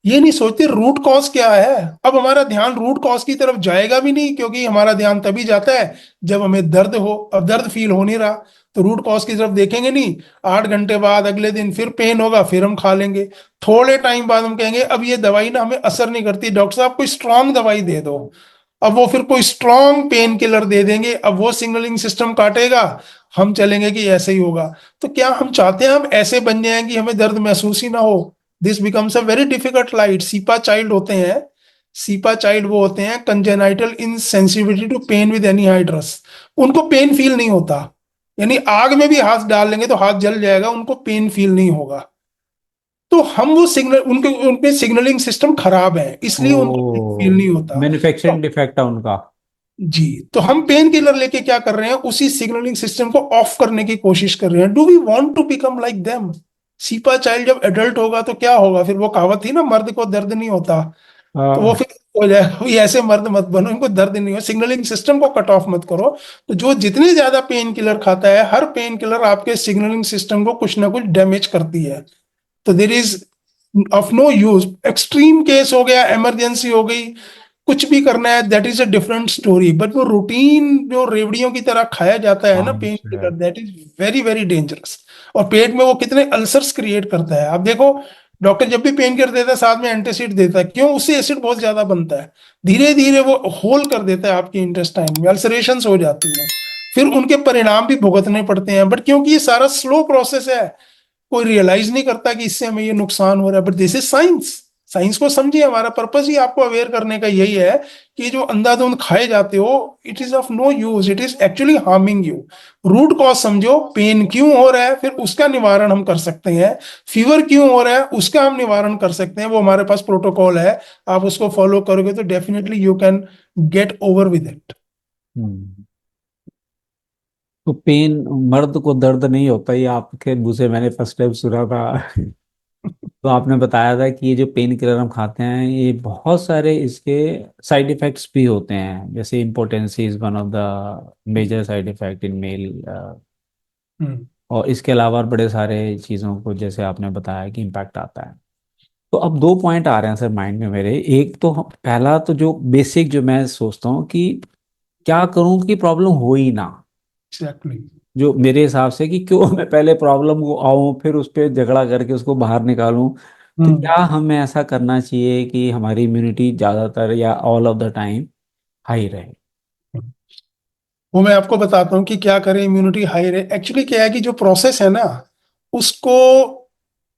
ये नहीं सोचते रूट कॉज क्या है। अब हमारा ध्यान रूट कॉज की तरफ जाएगा भी नहीं, क्योंकि हमारा ध्यान तभी जाता है जब हमें दर्द हो। अब दर्द फील हो नहीं रहा, तो रूट कॉज की तरफ देखेंगे नहीं। 8 घंटे बाद अगले दिन फिर पेन होगा, फिर हम खा लेंगे। थोड़े टाइम बाद हम कहेंगे अब ये दवाई ना हमें असर नहीं करती, डॉक्टर साहब कोई स्ट्रांग दवाई दे दो। अब वो फिर कोई स्ट्रांग पेन किलर दे देंगे, अब वो सिग्नलिंग सिस्टम काटेगा, हम चलेंगे कि ऐसे ही होगा। तो क्या हम चाहते हैं हम ऐसे बन जाएं कि हमें दर्द महसूस ही ना हो? This becomes a very difficult light. CIPA child होते हैं, सीपा चाइल्ड वो होते हैं congenital insensitivity to pain with anhidrosis. उनको पेन फील नहीं होता, यानी आग में भी हाथ डाल लेंगे तो हाथ जल जाएगा, उनको पेन फील नहीं होगा। तो हम वो सिग्नल, उनके उनके सिग्नलिंग सिस्टम खराब है, इसलिए उनको फील ओ, नहीं होता। तो मैन्युफैक्चरिंग डिफेक्ट है उनका। जी, तो हम पेन किलर लेके क्या कर रहे हैं, उसी सिग्नलिंग सिस्टम को ऑफ करने की कोशिश कर रहे हैं। Do we want to become like them? CIPA child जब एडल्ट होगा तो क्या होगा? फिर वो कहावत थी ना, मर्द को दर्द नहीं होता। तो वो हाँ। फिर हो जाएगा, "भाई ऐसे मर्द मत बनो, इनको दर्द नहीं हो, सिग्नलिंग सिस्टम को कट ऑफ मत करो।" तो जो जितने ज्यादा पेन किलर खाता है, हर पेन किलर आपके सिग्नलिंग सिस्टम को कुछ ना कुछ डैमेज करती है। तो there is of no use. Extreme case हो गया, इमरजेंसी हो गई, कुछ भी करना है, that is a different story. But वो रूटीन जो रेवड़ियों की तरह खाया जाता है ना पेन अच्छा। Killer, that is very very dangerous. और पेट में वो कितने अल्सर्स क्रिएट करता है। आप देखो, डॉक्टर जब भी पेन किलर देता है साथ में एंटासिड देता है, क्यों? उससे एसिड बहुत ज्यादा बनता है, धीरे धीरे वो होल कर देता है आपके इंटेस्टाइन में, अल्सरेशन हो जाती है। फिर उनके परिणाम भी भुगतने पड़ते हैं, बट क्योंकि ये सारा स्लो प्रोसेस है, कोई रियलाइज नहीं करता कि इससे हमें ये नुकसान हो रहा है। But this is science. Science को समझिए, हमारा पर्पस ही आपको अवेयर करने का यही है कि जो अंधाधुंध खाए जाते हो, it is of no use, it is actually harming you. Root cause समझो, पेन क्यों हो रहा है, फिर उसका निवारण हम कर सकते हैं। फीवर क्यों हो रहा है, उसका हम निवारण कर सकते हैं, वो हमारे पास प्रोटोकॉल है। आप उसको फॉलो करोगे तो definitely you can get over with it. Hmm. तो पेन, मर्द को दर्द नहीं होता, ये आपके मुंह से मैंने फर्स्ट टाइम सुना था। तो आपने बताया था कि ये जो पेन किलर हम खाते हैं, ये बहुत सारे इसके साइड इफेक्ट्स भी होते हैं, जैसे impotency is one of the major side effect in male. Hmm. और इसके अलावा बड़े सारे चीज़ों को जैसे आपने बताया कि इम्पैक्ट आता है। तो अब दो पॉइंट आ रहे हैं सर माइंड में मेरे। एक तो पहला तो जो बेसिक जो मैं सोचता हूँ कि क्या करूँ कि प्रॉब्लम हो ही ना, एग्जैक्टली। जो मेरे हिसाब से कि क्यों मैं पहले प्रॉब्लम को आऊं फिर उस पर झगड़ा करके उसको बाहर निकालूं। तो हम्म। क्या हमें ऐसा करना चाहिए कि हमारी इम्यूनिटी ज़्यादातर या all of the time high रहे? वो मैं आपको बताता हूँ कि क्या करें इम्यूनिटी हाई रहे। एक्चुअली क्या है कि जो प्रोसेस है ना, उसको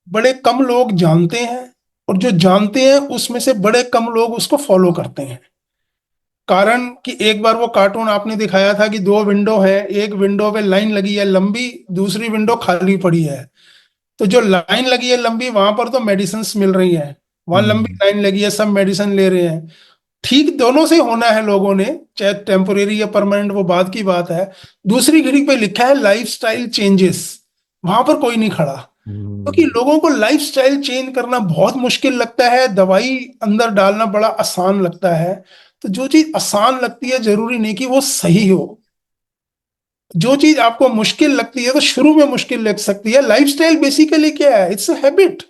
बड़े कम लोग जानते हैं, और जो जानते हैं उसमें से बड़े कम लोग उसको फॉलो करते हैं। कारण कि एक बार वो कार्टून आपने दिखाया था कि दो विंडो है, एक विंडो पे लाइन लगी है लंबी, दूसरी विंडो खाली पड़ी है। तो जो लाइन लगी है लंबी, वहां पर तो मेडिसिन मिल रही है, वहां लंबी हम्म। लाइन लगी है, सब मेडिसिन ले रहे हैं। ठीक दोनों से होना है लोगों ने, चाहे टेम्पोरेरी या परमानेंट, वो बात की बात है। दूसरी घड़ी पे लिखा है लाइफस्टाइल चेंजेस, वहां पर कोई नहीं खड़ा। क्योंकि हम्म। लोगों को लाइफस्टाइल चेंज करना बहुत मुश्किल लगता है, दवाई अंदर डालना बड़ा आसान लगता है। तो जो चीज आसान लगती है जरूरी नहीं कि वो सही हो। जो चीज आपको मुश्किल लगती है तो शुरू में मुश्किल लग सकती है। लाइफस्टाइल बेसिकली क्या है? It's habit.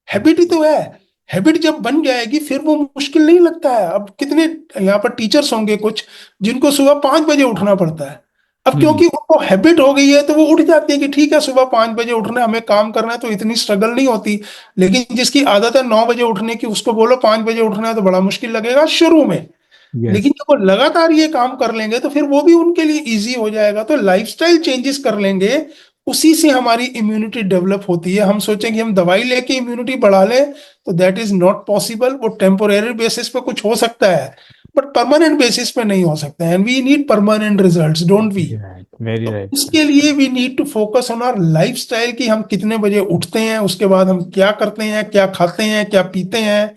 हैबिट ही तो है। हैबिट जब बन जाएगी फिर वो मुश्किल नहीं लगता है। अब कितने यहाँ पर टीचर्स होंगे कुछ जिनको सुबह 5 बजे उठना पड़ता है। अब हम्म। क्योंकि उनको हैबिट हो गई है तो वो उठ जाती है कि ठीक है सुबह 5 बजे उठना है, हमें काम करना है, तो इतनी स्ट्रगल नहीं होती। लेकिन जिसकी आदत है 9 बजे उठने की, उसको बोलो 5 बजे उठना है तो बड़ा मुश्किल लगेगा शुरू में। यस। लेकिन जब वो लगातार ये काम कर लेंगे तो फिर वो भी उनके लिए इजी हो जाएगा। तो लाइफस्टाइल चेंजेस कर लेंगे, उसी से हमारी इम्यूनिटी डेवलप होती है। हम सोचें कि हम दवाई लेके इम्यूनिटी बढ़ा लें, तो दैट इज नॉट पॉसिबल। वो टेम्पोरेरी बेसिस पे कुछ हो सकता है, बट परमानेंट बेसिस पे नहीं हो सकता है। And we need permanent results, don't we? Right, very तो राइट सर। उसके लिए we need to focus on our lifestyle, कि हम कितने बजे उठते हैं, उसके बाद हम क्या करते हैं, क्या खाते हैं, क्या पीते हैं।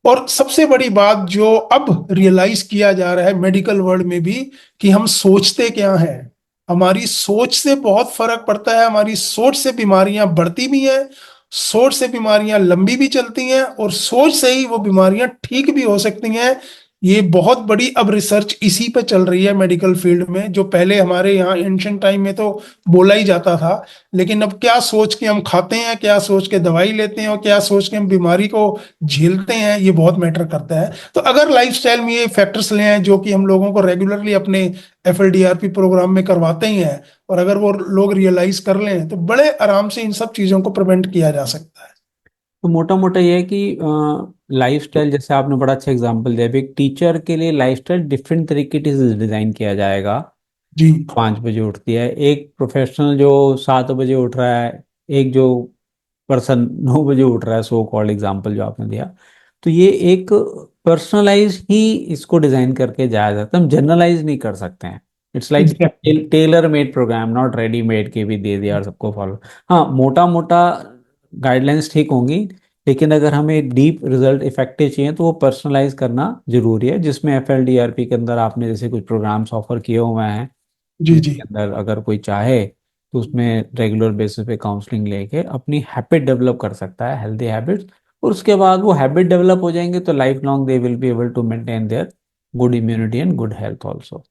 और सबसे बड़ी बात जो अब रियलाइज किया जा रहा है मेडिकल वर्ल्ड में भी, कि हम सोचते क्या हैं। हमारी सोच से बहुत फर्क पड़ता है। हमारी सोच से बीमारियां बढ़ती भी हैं, सोच से बीमारियां लंबी भी चलती हैं, और सोच से ही वो बीमारियां ठीक भी हो सकती हैं। ये बहुत बड़ी अब रिसर्च इसी पे चल रही है मेडिकल फील्ड में, जो पहले हमारे यहाँ एंशियंट टाइम में तो बोला ही जाता था, लेकिन अब क्या सोच के हम खाते हैं, क्या सोच के दवाई लेते हैं, और क्या सोच के हम बीमारी को झेलते हैं, ये बहुत मैटर करता है। तो अगर लाइफस्टाइल में ये फैक्टर्स ले आए जो कि हम लोगों को रेगुलरली अपने एफएलडीआरपी प्रोग्राम में करवाते ही हैं, और अगर वो लोग रियलाइज कर लें, तो बड़े आराम से इन सब चीजों को प्रिवेंट किया जा सकता है। तो मोटा मोटा ये है कि लाइफस्टाइल, जैसे आपने बड़ा अच्छा एग्जांपल दिया, अभी एक टीचर के लिए लाइफस्टाइल डिफरेंट तरीके से डिजाइन किया जाएगा। जी 5 बजे उठती है एक प्रोफेशनल जो 7 बजे उठ रहा है, एक जो पर्सन 9 बजे उठ रहा है, सो कॉल्ड एग्जांपल जो आपने दिया। तो ये एक पर्सनलाइज ही इसको डिजाइन करके जाया जाता है, हम जनरलाइज नहीं कर सकते हैं। It's like exactly. Tailor made program, not readymade के भी दे दिया और सबको फॉलो। हाँ, मोटा मोटा गाइडलाइंस ठीक होंगी, लेकिन अगर हमें डीप रिजल्ट इफेक्टिव चाहिए तो वो पर्सनलाइज करना जरूरी है, जिसमें एफएलडीआरपी के अंदर आपने जैसे कुछ प्रोग्राम्स ऑफर किए हुए हैं, जी जी जिसके अंदर अगर कोई चाहे तो उसमें रेगुलर बेसिस पे काउंसलिंग लेके अपनी हैबिट डेवलप कर सकता है, हेल्दी हैबिट्स। और उसके बाद वो हैबिट डेवलप हो जाएंगे तो life long they will be able to maintain their good immunity and good health also.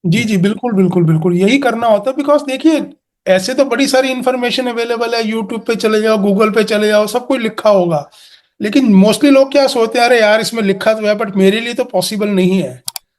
जी जी, बिल्कुल बिल्कुल बिल्कुल यही करना होता है। बिकॉज देखिए, ऐसे तो बड़ी सारी इंफॉर्मेशन अवेलेबल है, यूट्यूब पे चले जाओ, गूगल पे चले जाओ, सब कुछ लिखा होगा। लेकिन मोस्टली लोग क्या सोचते हैं, अरे यार इसमें लिखा तो है बट मेरे लिए तो पॉसिबल नहीं है।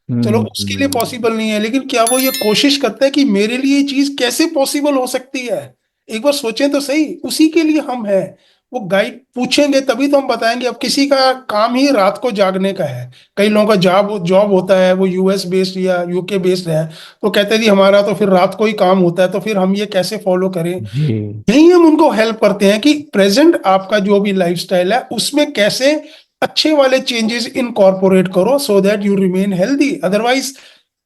चलो, उसके लिए हम्म। पॉसिबल नहीं है, लेकिन क्या वो ये कोशिश करता है कि मेरे लिए ये चीज कैसे पॉसिबल हो सकती है? एक बार सोचें तो सही, उसी के लिए हम हैं। वो गाइड पूछेंगे तभी तो हम बताएंगे। अब किसी का काम ही रात को जागने का है, कई लोगों का जॉब जॉब होता है, वो यूएस बेस्ड या यूके बेस्ड है, तो कहते हैं जी हमारा तो फिर रात को ही काम होता है, तो फिर हम ये कैसे फॉलो करें? जी। यही हम उनको हेल्प करते हैं कि प्रेजेंट आपका जो भी लाइफस्टाइल है उसमें कैसे अच्छे वाले चेंजेस इनकॉर्पोरेट करो, so that you remain healthy. Otherwise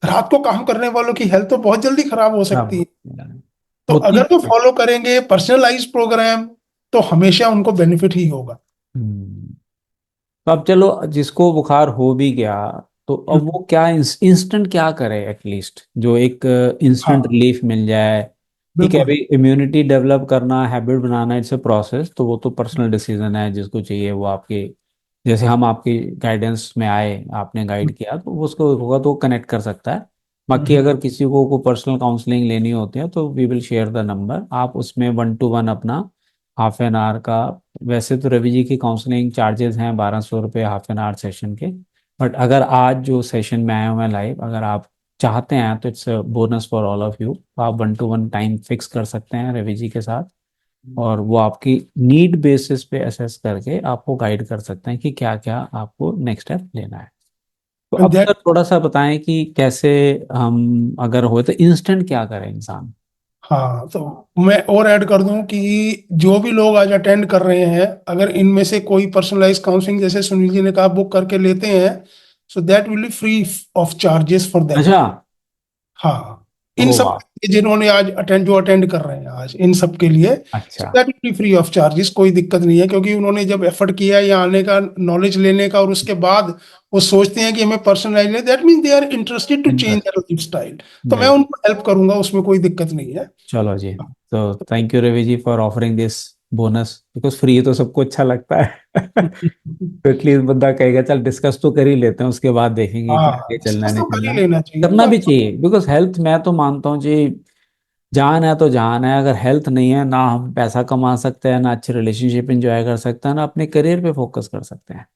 रात को काम करने वालों की हेल्थ तो बहुत जल्दी खराब हो सकती है। अब तो होती अगर वो है। फॉलो करेंगे पर्सनलाइज प्रोग्राम, तो हमेशा उनको बेनिफिट ही होगा। हम्म। तो अब चलो, जिसको बुखार हो भी गया तो अब हम्म, वो क्या इंस्टेंट क्या करे, एटलीस्ट जो एक इंस्टेंट हाँ रिलीफ मिल जाए। ठीक है, बिल्कुल। अभी इम्यूनिटी डेवलप करना, habit banana, it's a process, तो वो तो पर्सनल डिसीजन है, जिसको चाहिए वो आपके, जैसे हम आपकी गाइडेंस में आए, आपने गाइड किया तो वो उसको होगा तो वो कनेक्ट कर सकता है। बाकी हम्म, अगर किसी को पर्सनल काउंसलिंग लेनी होती है तो we will share the number, आप उसमें 1 to 1 अपना ½ एन आवर का। वैसे तो रवि जी की काउंसलिंग चार्जेस हैं 1200 रुपये ½ एन आवर सेशन के। बट अगर आज जो सेशन में आए हुए हैं लाइव, अगर आप चाहते हैं तो it's bonus for all of you, आप 1 to 1 टाइम फिक्स कर सकते हैं रवि जी के साथ, और वो आपकी नीड बेसिस पे असेस करके आपको गाइड कर सकते हैं कि क्या क्या आपको नेक्स्ट स्टेप लेना है। तो अब दैट सर थोड़ा सा बताएं कि कैसे हम अगर हो तो इंस्टेंट क्या करें इंसान। हाँ, तो मैं और ऐड कर दूं कि जो भी लोग आज अटेंड कर रहे हैं, अगर इनमें से कोई पर्सनलाइज काउंसलिंग जैसे सुनील जी ने कहा बुक करके लेते हैं, so that will be free of charges for them. अच्छा। हाँ, इन ओ सब वाह। जिन्होंने आज अटेंड कर रहे हैं आज, इन सब के लिए सो अच्छा। That will be free of charges. कोई दिक्कत नहीं है, क्योंकि उन्होंने जब एफर्ट किया है यहाँ आने का, नॉलेज लेने का, और उसके बाद वो सोचते हैं कि हमें पर्सनलाइज है, that mean they are interested to change interest. Their life style. तो मैं उनको हेल्प करूंगा, उसमें कोई दिक्कत नहीं है। चलो जी। तो thank you Ravi ji for offering this bonus, because free तो सबको अच्छा लगता है। तो एटलीस्ट बंदा कहेगा चल डिस्कस तो कर ही लेते हैं, उसके बाद देखेंगे कि हाँ, आगे चलना है डिस्कस नहीं तो कर चलना ही है। लेना चाहिए करना भी बिकॉज। चाहिए, बिकॉज हेल्थ मैं तो मानता हूँ जी, जान है तो जान है, अगर हेल्थ नहीं है ना हम पैसा कमा सकते हैं, ना अच्छे रिलेशनशिप एंजॉय कर सकते हैं, ना अपने करियर पे फोकस कर सकते हैं।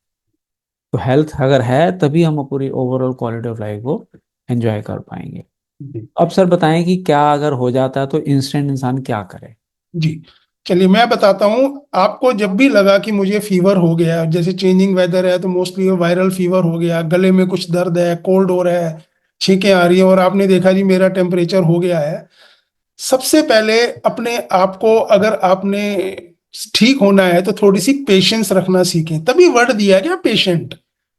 तो हेल्थ अगर है तभी हम पूरी ओवरऑल क्वालिटी ऑफ लाइफ को एंजॉय कर पाएंगे। जी अब सर बताएं कि क्या अगर हो जाता है तो इंस्टेंट इंसान क्या करे। जी, चलिए मैं बताता हूँ। आपको जब भी लगा कि मुझे फीवर हो गया, जैसे चेंजिंग वेदर है तो मोस्टली वायरल फीवर हो गया, गले में कुछ दर्द है, कोल्ड हो रहा है, छींकें आ रही है, और आपने देखा जी मेरा टेम्परेचर हो गया है, सबसे पहले अपने आप को, अगर आपने ठीक होना है तो थोड़ी सी पेशेंस रखना सीखें। तभी वर्ड दिया गया पेशेंट।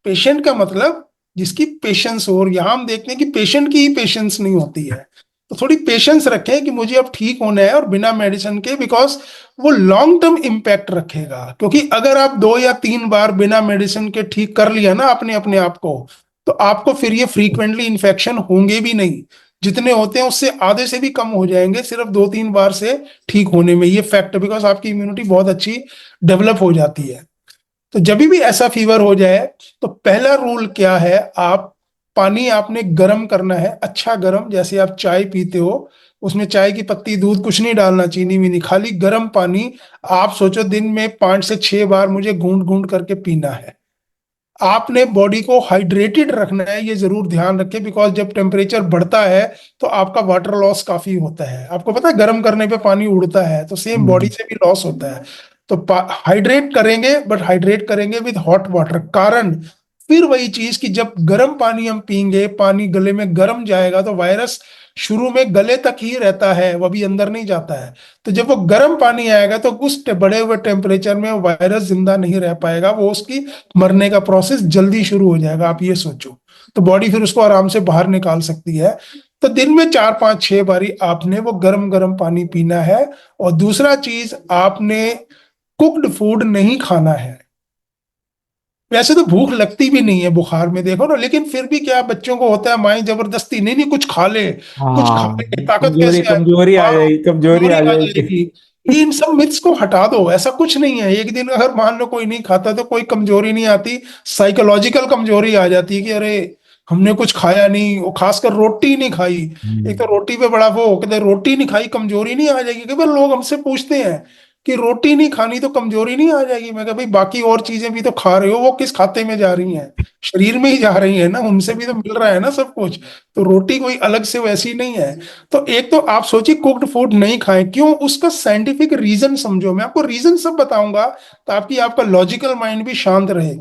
पेशेंट का मतलब जिसकी पेशेंस हो, और यहाँ हम देखते हैं कि पेशेंट की ही पेशेंस नहीं होती है। तो थोड़ी पेशेंस रखें कि मुझे अब ठीक होना है, और बिना मेडिसिन के, बिकॉज वो लॉन्ग टर्म इम्पैक्ट रखेगा। क्योंकि अगर आप 2 या 3 बार बिना मेडिसिन के ठीक कर लिया ना अपने अपने आप को, तो आपको फिर ये फ्रीक्वेंटली इन्फेक्शन होंगे भी नहीं। जितने होते हैं उससे आधे से भी कम हो जाएंगे सिर्फ 2-3 बार से ठीक होने में, ये फैक्ट, बिकॉज आपकी इम्यूनिटी बहुत अच्छी डेवलप हो जाती है। तो जब भी ऐसा फीवर हो जाए तो पहला रूल क्या है, आप पानी आपने गर्म करना है, अच्छा गर्म, जैसे आप चाय पीते हो, उसमें चाय की पत्ती, दूध कुछ नहीं डालना, चीनी भी नहीं, खाली गर्म पानी। आप सोचो दिन में 5 से 6 बार मुझे घूंट घूंट करके पीना है। आपने बॉडी को हाइड्रेटेड रखना है, ये जरूर ध्यान रखें, बिकॉज जब टेम्परेचर बढ़ता है तो आपका वाटर लॉस काफी होता है। आपको पता है गर्म करने पे पानी उड़ता है, तो सेम बॉडी हम्म। से भी लॉस होता है। तो हाइड्रेट करेंगे, बट हाइड्रेट करेंगे विद हॉट वाटर। कारण फिर वही चीज कि जब गर्म पानी हम पीएंगे, पानी गले में गर्म जाएगा, तो वायरस शुरू में गले तक ही रहता है, वो भी अंदर नहीं जाता है। तो जब वो गर्म पानी आएगा तो उस बढ़े हुए टेम्परेचर में वायरस जिंदा नहीं रह पाएगा, वो उसकी मरने का प्रोसेस जल्दी शुरू हो जाएगा, आप ये सोचो। तो बॉडी फिर उसको आराम से बाहर निकाल सकती है। तो दिन में 4-5-6 बारी आपने वो गर्म गर्म पानी पीना है। और दूसरा चीज, आपने कुक्ड फूड नहीं खाना है। वैसे तो भूख लगती भी नहीं है बुखार में, देखो ना, लेकिन फिर भी क्या बच्चों को होता है, माई जबरदस्ती, नहीं नहीं कुछ खा ले, कुछ खा हाँ, ले, ताकत कमजोरी कैसे आएगी, कमजोरी आ हाँ जाएगी, कमजोरी कमजोरी आ आ जाएगी। जाएगी। ये इन सब मिथ्स को हटा दो, ऐसा कुछ नहीं है। एक दिन अगर मान लो कोई नहीं खाता तो कोई कमजोरी नहीं आती, साइकोलॉजिकल कमजोरी आ जाती है कि अरे हमने कुछ खाया नहीं, वो खासकर रोटी नहीं खाई। एक तो हम्म। रोटी पे बड़ा वो कहते हैं, रोटी नहीं खाई कमजोरी नहीं आ जाएगी। कि भाई लोग हमसे पूछते हैं कि रोटी नहीं खानी तो कमजोरी नहीं आ जाएगी। मैं कहा भाई बाकी और चीजें भी तो खा रहे हो, वो किस खाते में जा रही हैं, शरीर में ही जा रही है ना, उनसे भी तो मिल रहा है ना सब कुछ। तो रोटी कोई अलग से वैसी नहीं है। तो एक तो आप सोचिए कुक्ड फूड नहीं खाएं, क्यों, उसका साइंटिफिक रीजन समझो। मैं आपको रीजन सब बताऊंगा ताकि आपका लॉजिकल माइंड भी शांत रहे।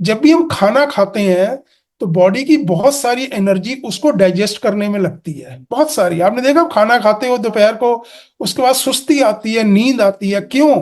जब भी हम खाना खाते हैं तो बॉडी की बहुत सारी एनर्जी उसको डाइजेस्ट करने में लगती है, बहुत सारी। आपने देखा खाना खाते हो दोपहर को, उसके बाद सुस्ती आती है, नींद आती है, क्यों?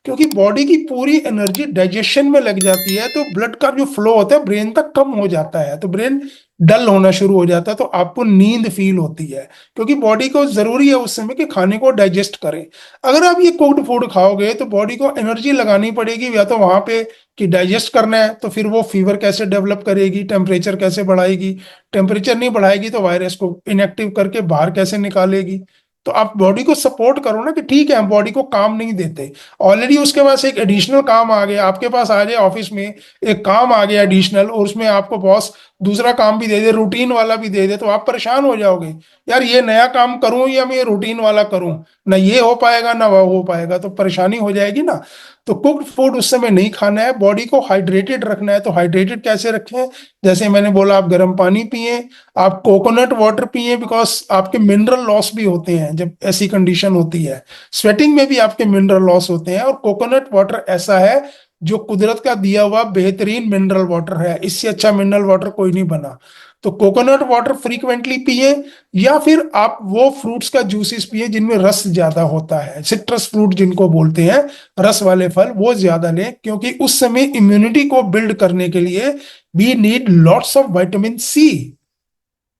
क्योंकि बॉडी की पूरी एनर्जी डाइजेशन में लग जाती है, तो ब्लड का जो फ्लो होता है ब्रेन तक कम हो जाता है, तो ब्रेन डल होना शुरू हो जाता है, तो आपको नींद फील होती है। क्योंकि बॉडी को जरूरी है उस समय कि खाने को डाइजेस्ट करें। अगर आप ये कुक्ड फूड खाओगे तो बॉडी को एनर्जी लगानी पड़ेगी, या तो वहां पे कि डाइजेस्ट करना है, तो फिर वो फीवर कैसे डेवलप करेगी, टेम्परेचर कैसे बढ़ाएगी, टेम्परेचर नहीं बढ़ाएगी तो वायरस को इनएक्टिव करके बाहर कैसे निकालेगी। तो आप बॉडी को सपोर्ट करो ना, कि ठीक है हम बॉडी को काम नहीं देते, ऑलरेडी उसके पास एक एडिशनल काम आ गया, आपके पास आ जाए ऑफिस में एक काम आ गया एडिशनल, और उसमें आपको बॉस दूसरा काम भी दे दे, रूटीन वाला भी दे दे, तो आप परेशान हो जाओगे, यार ये नया काम करूं या मैं ये रूटीन वाला करूं, ना ये हो पाएगा ना वो हो पाएगा, तो परेशानी हो जाएगी ना। तो कुक्ड फूड उस समय नहीं खाना है, बॉडी को हाइड्रेटेड रखना है। तो हाइड्रेटेड कैसे रखें? जैसे मैंने बोला, आप गर्म पानी पिए, आप कोकोनट वाटर पिए, बिकॉज आपके मिनरल लॉस भी होते हैं जब ऐसी कंडीशन होती है। स्वेटिंग में भी आपके मिनरल लॉस होते हैं, और कोकोनट वाटर ऐसा है जो कुदरत का दिया हुआ बेहतरीन मिनरल वाटर है, इससे अच्छा मिनरल वाटर कोई नहीं बना। तो कोकोनट वाटर फ्रीक्वेंटली पिए, या फिर आप वो फ्रूट्स का जूसेस पिए जिनमें रस ज्यादा होता है, सिट्रस फ्रूट जिनको बोलते हैं, रस वाले फल वो ज्यादा लें, क्योंकि उस समय इम्यूनिटी को बिल्ड करने के लिए we need lots of vitamin C.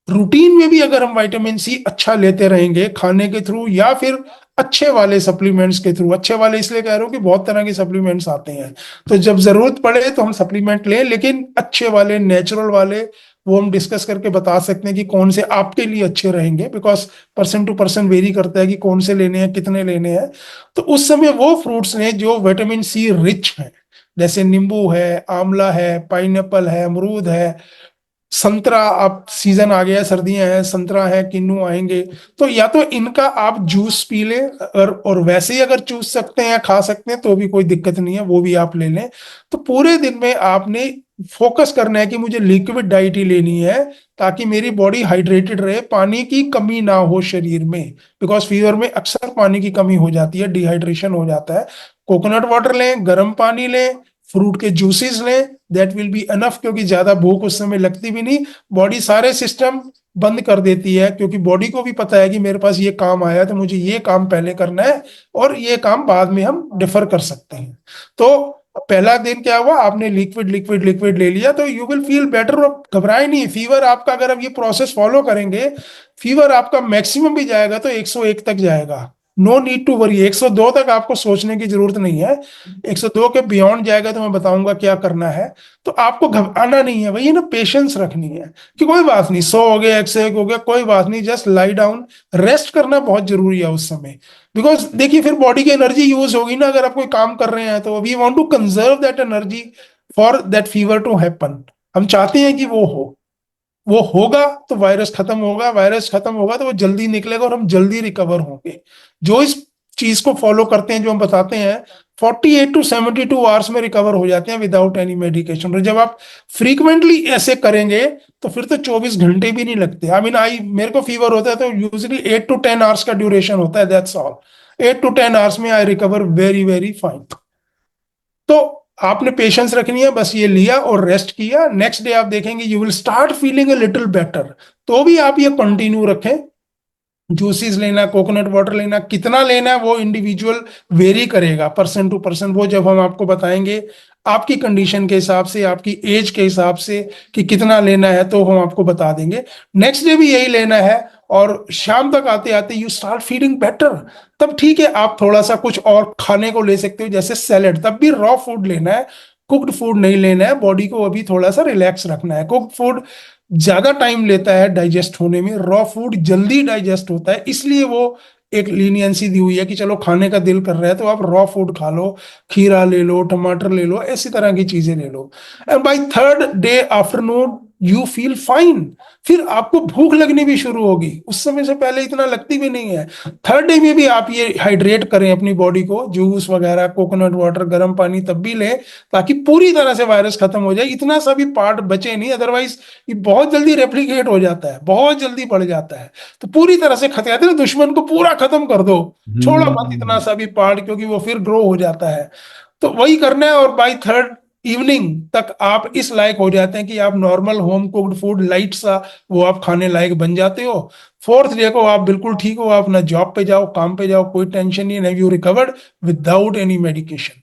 Routine में भी अगर हम विटामिन सी अच्छा लेते रहेंगे खाने के थ्रू, या फिर अच्छे वाले सप्लीमेंट्स के थ्रू, अच्छे वाले इसलिए कह रहा हूँ कि बहुत तरह के सप्लीमेंट्स आते हैं, तो जब जरूरत पड़े तो हम सप्लीमेंट लें, लेकिन अच्छे वाले नेचुरल वाले, वो हम डिस्कस करके बता सकते हैं कि कौन से आपके लिए अच्छे रहेंगे, because person to person vary करता है कि कौन से लेने हैं, कितने लेने हैं। तो उस समय वो फ्रूट्स ने जो विटामिन सी रिच हैं, जैसे नींबू है, आंवला है, पाइनएप्पल है, अमरूद है, संतरा, आप सीजन आ गया, सर्दियां हैं, संतरा है, किन्नू आएंगे, तो या तो इनका आप जूस पी लें, और वैसे ही अगर चूस सकते हैं, खा सकते हैं, तो भी कोई दिक्कत नहीं है, वो भी आप ले लें। तो पूरे दिन में आपने फोकस करना है कि मुझे लिक्विड डाइट ही लेनी है, ताकि मेरी बॉडी हाइड्रेटेड रहे, पानी की कमी ना हो शरीर में, बिकॉज फीवर में अक्सर पानी की कमी हो जाती है, डिहाइड्रेशन हो जाता है। कोकोनट वाटर लें, गर्म पानी लें, फ्रूट के जूसेस लें, दैट विल बी अनफ, क्योंकि ज्यादा भूख उस समय लगती भी नहीं, बॉडी सारे सिस्टम बंद कर देती है, क्योंकि बॉडी को भी पता है कि मेरे पास ये काम आया तो मुझे ये काम पहले करना है, और ये काम बाद में हम डिफर कर सकते हैं। तो पहला दिन क्या हुआ, आपने लिक्विड लिक्विड लिक्विड ले लिया, तो यू विल फील बेटर, और घबराए नहीं। फीवर आपका, अगर आप ये प्रोसेस फॉलो करेंगे, फीवर आपका मैक्सिमम भी जाएगा तो 101 तक जाएगा, नो नीड टू वरी, 102 तक आपको सोचने की जरूरत नहीं है। 102 के बियॉन्ड जाएगा तो मैं बताऊंगा क्या करना है। तो आपको घबराना नहीं है, वही ना, पेशेंस रखनी है कि कोई बात नहीं, 100 हो गया, 101 हो गया, कोई बात नहीं, जस्ट लाई डाउन। रेस्ट करना बहुत जरूरी है उस समय, बिकॉज देखिए फिर बॉडी की एनर्जी यूज होगी ना, अगर आप कोई काम कर रहे हैं तो we want to conserve that energy for that fever to happen. हम चाहते हैं कि वो हो, वो होगा तो वायरस खत्म होगा, वायरस खत्म होगा तो वो जल्दी निकलेगा और हम जल्दी रिकवर होंगे। जो इस चीज को फॉलो करते हैं, जो हम बताते हैं, 48 to 72 आवर्स में रिकवर हो जाते हैं विदाउट एनी मेडिकेशन। और जब आप फ्रीक्वेंटली ऐसे करेंगे तो फिर तो 24 घंटे भी नहीं लगते। आई मीन आई, मेरे को फीवर होता है तो यूजली 8 to 10 आवर्स का ड्यूरेशन होता है, दैट्स ऑल। 8 to 10 आवर्स में आई रिकवर वेरी वेरी फाइन। तो आपने पेशेंस रखनी है, बस ये लिया और रेस्ट किया, नेक्स्ट डे आप देखेंगे you will start feeling a little better. तो भी आप ये कंटिन्यू रखें। जूसेस लेना, कोकोनट वाटर लेना, कितना लेना है वो इंडिविजुअल वेरी करेगा, पर्सन टू पर्सन। वो जब हम आपको बताएंगे आपकी कंडीशन के हिसाब से, आपकी एज के हिसाब से कि कितना लेना है, तो हम आपको बता देंगे। नेक्स्ट डे भी यही लेना है, और शाम तक आते आते यू स्टार्ट फीलिंग बेटर। तब ठीक है, आप थोड़ा सा कुछ और खाने को ले सकते हो, जैसे सैलेड। तब भी रॉ फूड लेना है, कुक्ड फूड नहीं लेना है। बॉडी को अभी थोड़ा सा रिलैक्स रखना है। कुक्ड फूड ज्यादा टाइम लेता है डाइजेस्ट होने में, रॉ फूड जल्दी डाइजेस्ट होता है, इसलिए वो एक लीनियंसी दी हुई है कि चलो खाने का दिल कर रहा है तो आप रॉ फूड खा लो, खीरा ले लो, टमाटर ले लो, ऐसी तरह की चीजें ले लो। And by third day afternoon you feel fine. फिर आपको भूख लगनी भी शुरू होगी, उस समय से पहले इतना लगती भी नहीं है। थर्ड डे में भी आप ये हाइड्रेट करें अपनी बॉडी को, जूस वगैरह, कोकोनट वाटर, गर्म पानी तब भी लें, ताकि पूरी तरह से वायरस खत्म हो जाए, इतना सा भी पार्ट बचे नहीं। अदरवाइज ये बहुत जल्दी रेप्लिकेट हो जाता है, बहुत जल्दी बढ़ जाता है। तो पूरी तरह से खत्म, कहते हैं ना, दुश्मन को पूरा खत्म कर दो, छोड़ो मत इतना हम्म। सा भी पार्ट, क्योंकि वो फिर ग्रो हो जाता है। तो वही करना है, और बाई थर्ड इवनिंग तक आप इस लायक हो जाते हैं कि आप normal home cooked food light सा वो आप खाने लायक बन जाते हो। फोर्थ डे को आप बिल्कुल ठीक हो, आप अपना जॉब पे जाओ, काम पे जाओ, कोई टेंशन नहीं है, you recovered without any medication.